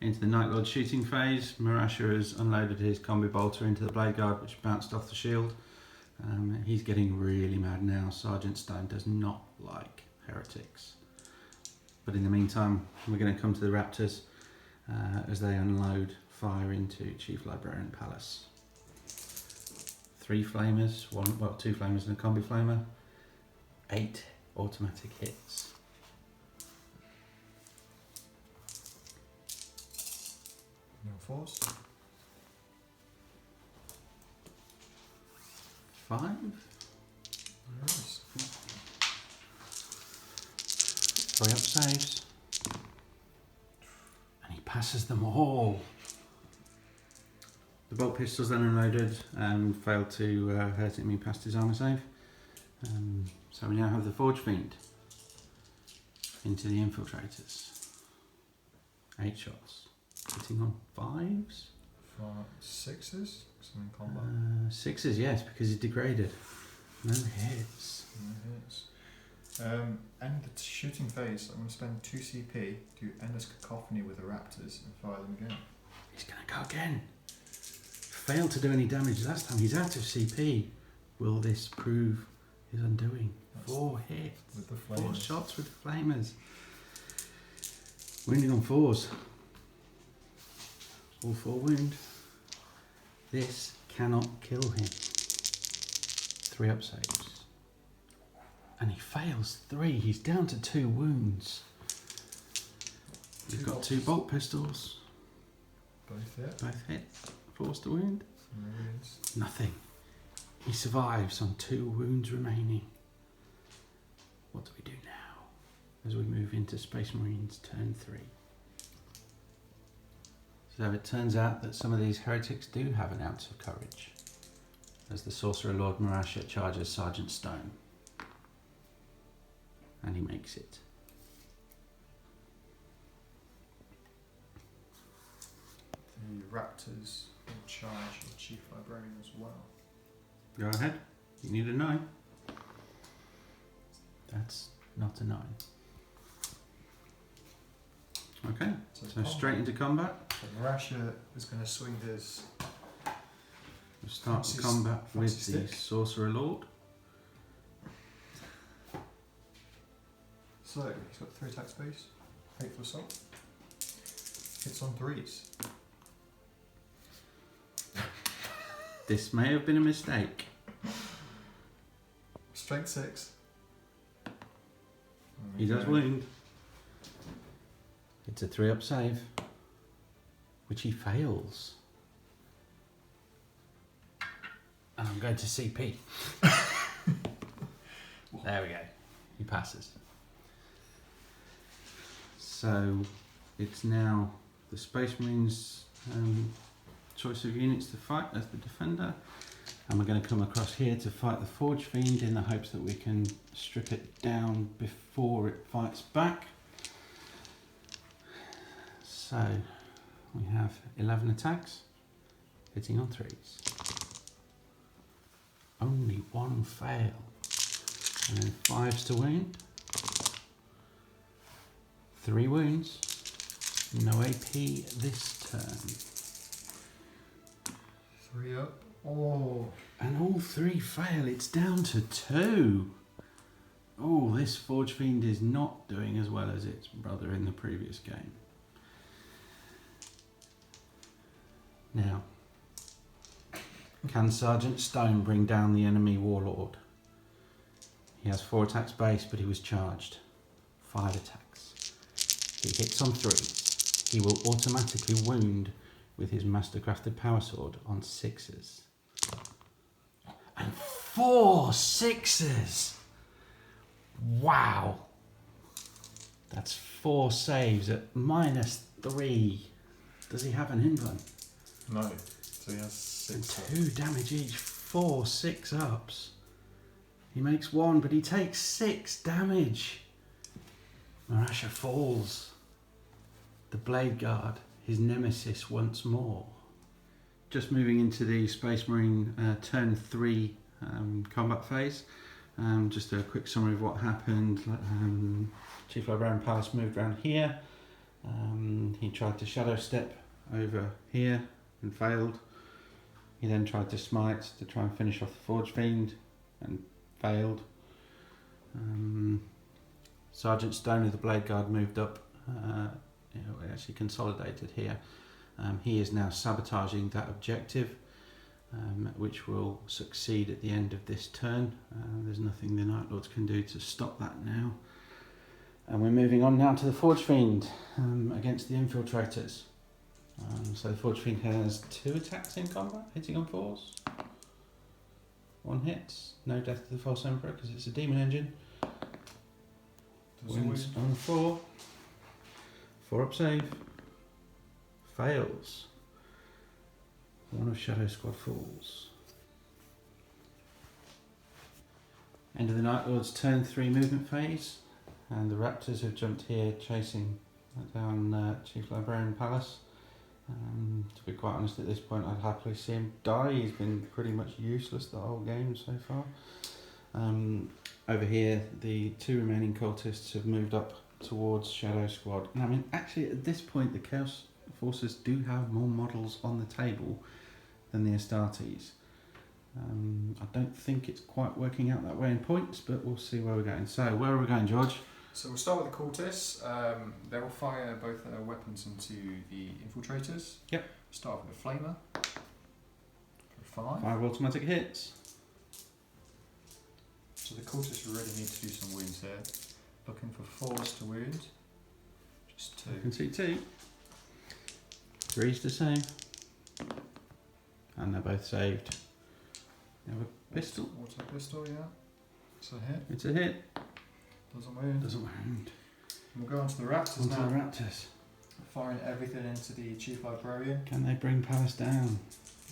Into the Night Lord shooting phase, Marasha has unloaded his combi bolter into the Blade Guard, which bounced off the shield. He's getting really mad now. Sergeant Stone does not like heretics. But in the meantime, we're going to come to the Raptors as they unload fire into Chief Librarian Palace. 3 flamers, 2 flamers and a combi flamer. 8 automatic hits. No force. 5. Nice. 3 up saves. And he passes them all. The bolt pistols then unloaded and failed to hurt him. He passed his armour save. So we now have the Forge Fiend into the infiltrators. 8 shots. Hitting on 5s? 6s? Some in combat. 6s, yes, because he's degraded. No hits. No hits. End the shooting phase. I'm going to spend 2 CP, do Endless Cacophony with the Raptors and fire them again. He's going to go again. Failed to do any damage last time. He's out of CP. Will this prove his undoing? That's 4 hits. with the 4 flamers. shots with the flamers. Wounding on 4s. All 4 wound. This cannot kill him. 3 up saves. And he fails 3. He's down to 2 wounds. We've got 2 bolt pistols. Both hit. Both hit. Forced to wound. No wounds. Nothing. He survives on 2 wounds remaining. What do we do now as we move into Space Marines turn 3? So it turns out that some of these heretics do have an ounce of courage, as the Sorcerer Lord Marasha charges Sergeant Stone. And he makes it. The Raptors will charge the Chief Librarian as well. Go ahead. You need a 9. That's not a 9. Okay, so straight into combat. So Marasha is going to swing his... We'll start Fancy combat with fancy the stick. Sorcerer Lord. So he's got 3 attack space, Hateful Assault. Hits on 3s. This may have been a mistake. Strength 6. He does wound. It's a 3 up save, which he fails. And I'm going to CP. There we go. He passes. So it's now the Space Marines' choice of units to fight as the defender. And we're going to come across here to fight the Forge Fiend in the hopes that we can strip it down before it fights back. So we have 11 attacks, hitting on 3s. Only 1 fail. And then 5s to wound. 3 wounds. No AP this turn. 3 up. Oh. And all 3 fail. It's down to 2. Oh, this Forge Fiend is not doing as well as its brother in the previous game. Now, can Sergeant Stone bring down the enemy warlord? He has 4 attacks base, but he was charged. 5 attacks. He hits on 3s. He will automatically wound with his mastercrafted power sword on 6s. And 4 6s! Wow! That's 4 saves at -3. Does he have an invuln? No. So he has 6 And 2 damage each, 4 6-ups. He makes 1, but he takes 6 damage. Marasha falls. The Blade Guard, his nemesis once more. Just moving into the Space Marine turn 3 combat phase. Just a quick summary of what happened. Chief Librarian Palace moved around here. He tried to shadow step over here and failed. He then tried to smite to try and finish off the Forge Fiend and failed. Sergeant Stone of the Blade Guard moved up. We actually consolidated here. He is now sabotaging that objective, which will succeed at the end of this turn. There's nothing the Night Lords can do to stop that now. And we're moving on now to the Forge Fiend against the Infiltrators. So the Forge Fiend has 2 attacks in combat, hitting on 4s. 1 hits, no death to the False Emperor because it's a demon engine. Wins on 4. 4-up save. Fails. 1 of Shadow Squad falls. End of the Night Lord's turn 3 movement phase. And the Raptors have jumped here chasing down Chief Librarian Palace. To be quite honest, at this point I'd happily see him die. He's been pretty much useless the whole game so far. Over here, the 2 remaining cultists have moved up towards Shadow Squad. And I mean, actually at this point the Chaos Forces do have more models on the table than the Astartes. I don't think it's quite working out that way in points, but we'll see where we're going. So, where are we going, George? So we'll start with the cultists. They will fire both their weapons into the infiltrators. Yep. Start with the flamer. For 5. 5 automatic hits. So the cultists really need to do some wounds here. Looking for 4s to wound. Just 2. You can see 2. 3's to save. And they're both saved. You have a pistol. Auto pistol, yeah. It's a hit. It's a hit. Doesn't wound. Doesn't wound. We'll go on to the Raptors Onto now. the Raptors. Firing everything into the Chief Librarian. Can they bring Palace down?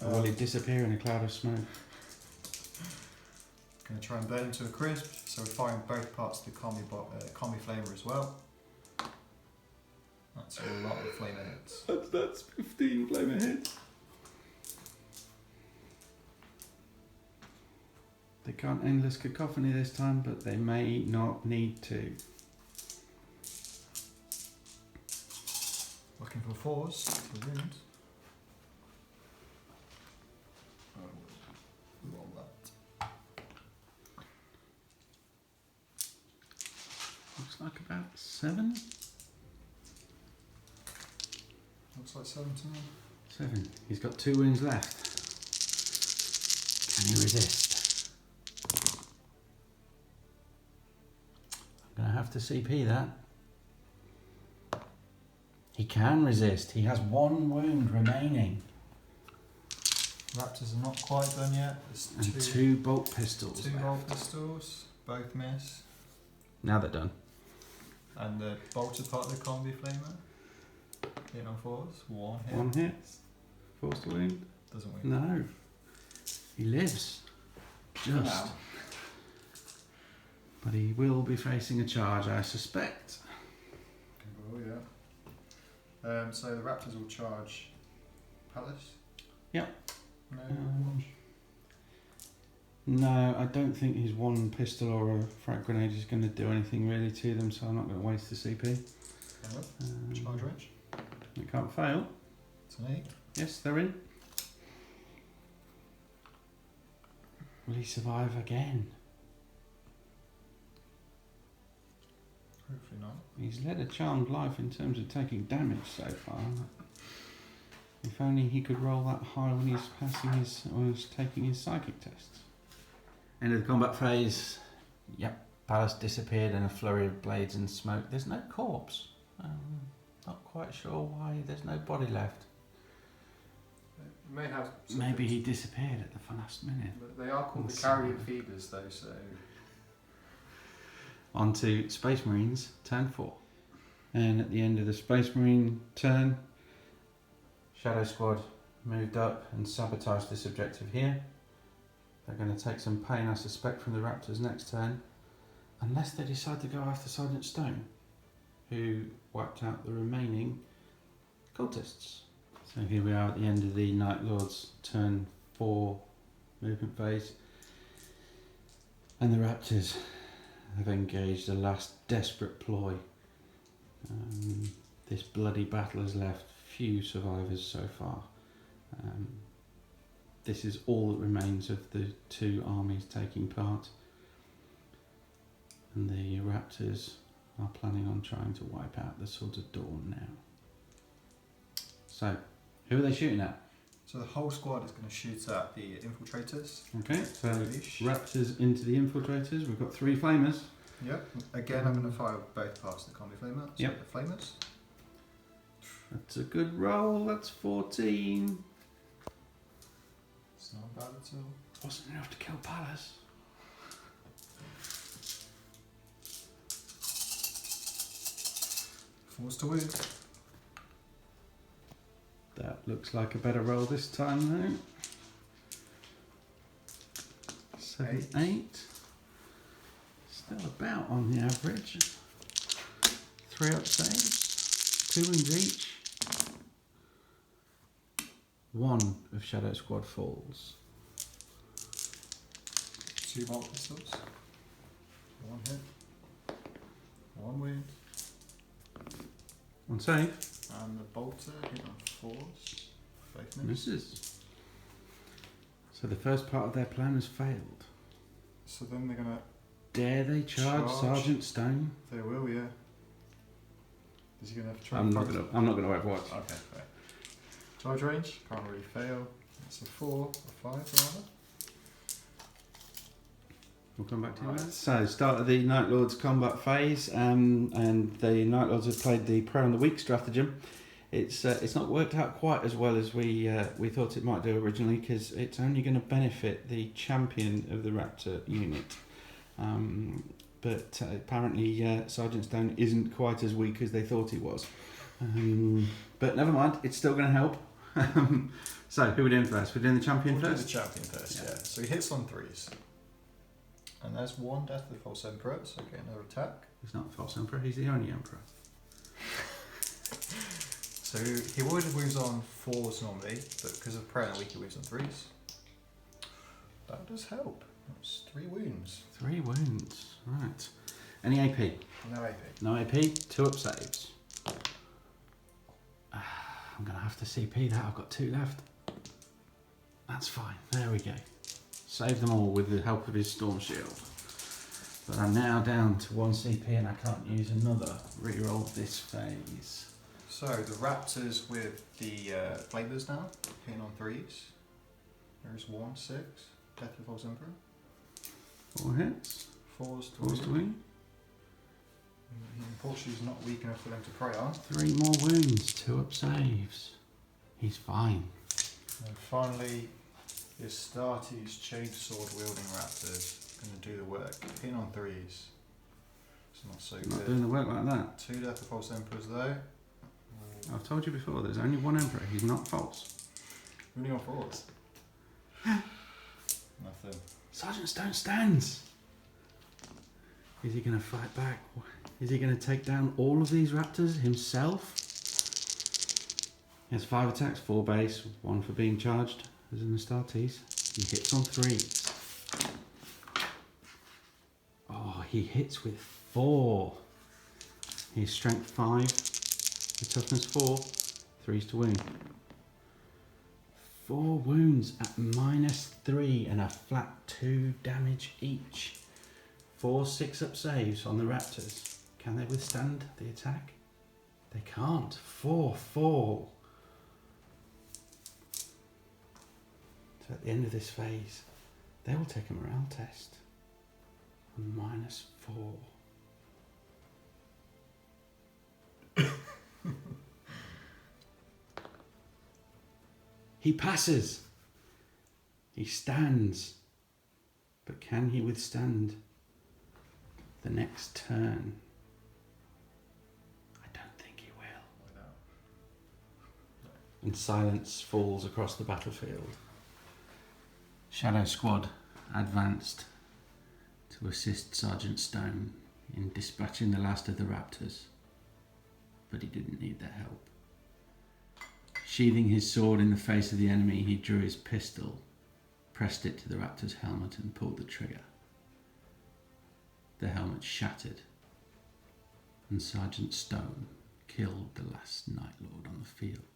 Or will he disappear in a cloud of smoke? Going to try and burn him to a crisp. So we're firing both parts of the combi flamer as well. That's a lot of flamer hits. That's 15 flamer hits. They can't endless cacophony this time, but they may not need to. Looking for 4s to wound. Roll that. Looks like about 7. Looks like 7 to me. 7. He's got 2 wounds left. Can he resist? I'm going to have to CP that. He can resist. He has 1 wound remaining. Raptors are not quite done yet. There's And 2 bolt pistols. 2 left. bolt pistols. Both miss. Now they're done. And the bolted part of the combi flamer. Hit on 4s. 1 hit. 1 hit. Forced to wound. Doesn't wound. No. He lives. Just. Now. But he will be facing a charge, I suspect. Oh yeah. So the Raptors will charge Palace. Yep. No. Watch. No, I don't think his 1 pistol or a frag grenade is going to do anything really to them, so I'm not going to waste the CP. Charge range. It can't fail. It's an 8. Yes, they're in. Will he survive again? Hopefully not. He's led a charmed life in terms of taking damage so far. If only he could roll that high when he's passing his or he's taking his psychic tests. End of the combat phase. Yep, Palace disappeared in a flurry of blades and smoke. There's no corpse. Not quite sure why there's no body left. It may have. Maybe he disappeared at the last minute. But they are called the Awesome. carrion fevers, though. So. On to Space Marines, turn 4. And at the end of the Space Marine turn, Shadow Squad moved up and sabotaged this objective here. They're going to take some pain, I suspect, from the Raptors next turn, unless they decide to go after Sergeant Stone, who wiped out the remaining cultists. So here we are at the end of the Night Lord's turn 4 movement phase, and the Raptors have engaged a last desperate ploy. This bloody battle has left few survivors so far. This is all that remains of the two armies taking part, and the Raptors are planning on trying to wipe out the Swords of Dawn now. So, who are they shooting at? So the whole squad is going to shoot at the infiltrators. Okay, so Raptors into the infiltrators. We've got 3 flamers. Yep. Again, I'm going to fire both parts of the combi flamer. So Yep. the flamers. That's a good roll. That's 14. It's not bad at all. Wasn't enough to kill Palace. Force to win. That looks like a better roll this time, though. 7, 8. Still about on the average. 3 up saves, 2 wounds each. 1 of Shadow Squad falls. 2 bolt pistols. 1 hit. 1 wound. 1 save. And the bolter hit on 4s. Both misses. Misses. So the first part of their plan has failed. So then they're going to... Dare they charge Sergeant Stone? They will, yeah. Is he going to have to try I'm not going to overwatch. Okay, fair. Charge range, can't really fail. It's a 4, a 5 rather. We'll come back to that. So, start of the Night Lords combat phase, and the Night Lords have played the Prey on the Weak stratagem. It's not worked out quite as well as we thought it might do originally, because it's only going to benefit the champion of the Raptor unit. But apparently Sergeant Stone isn't quite as weak as they thought he was. But never mind, it's still going to help. So, who are we doing first? We're doing the champion We'll first? do the champion first, yeah. So he hits on 3s. And there's 1 death of the False Emperor, so get another attack. He's not the false emperor, he's the only emperor. So he would have moves on 4s normally, but because of Prey on the Weak, he moves on 3s. That does help. That's 3 wounds. 3 wounds, right. Any AP? No AP. No AP, 2 up saves. I'm going to have to CP that, I've got 2 left. That's fine, there we go. Save them all with the help of his Storm Shield. But I'm now down to 1 CP and I can't use another reroll this phase. So the Raptors with the flavors now, hitting on 3s. There's 1, 6. Death of the False Emperor. 4 hits. 4s to 4s to win. win. Unfortunately, he's not weak enough for them to prey on. 3 more wounds, 2 up saves. He's fine. And finally, the Astartes Chainsword wielding Raptors going to do the work. Hitting on 3s. It's not so Not good. doing the work like that. 2 Death of False Emperors though. I've told you before, there's only 1 emperor, he's not false. Only on 4s. Nothing. Sergeant Stone stands. Is he going to fight back? Is he going to take down all of these raptors himself? He has 5 attacks, 4 base, 1 for being charged as an Astartes. He hits on 3s. Oh, he hits with 4. He's strength 5, with toughness 4, 3s to win. 4 wounds at -3 and a flat 2 damage each. 4 6-up saves on the Raptors. Can they withstand the attack? They can't. 4 fall. So at the end of this phase, they will take a morale test on -4. He passes. He stands. But can he withstand the next turn? I don't think he will. and silence falls across the battlefield. Shadow Squad advanced to assist Sergeant Stone in dispatching the last of the raptors, but he didn't need their help. Sheathing his sword in the face of the enemy, he drew his pistol, pressed it to the raptor's helmet and pulled the trigger. The helmet shattered, and Sergeant Stone killed the last Night Lord on the field.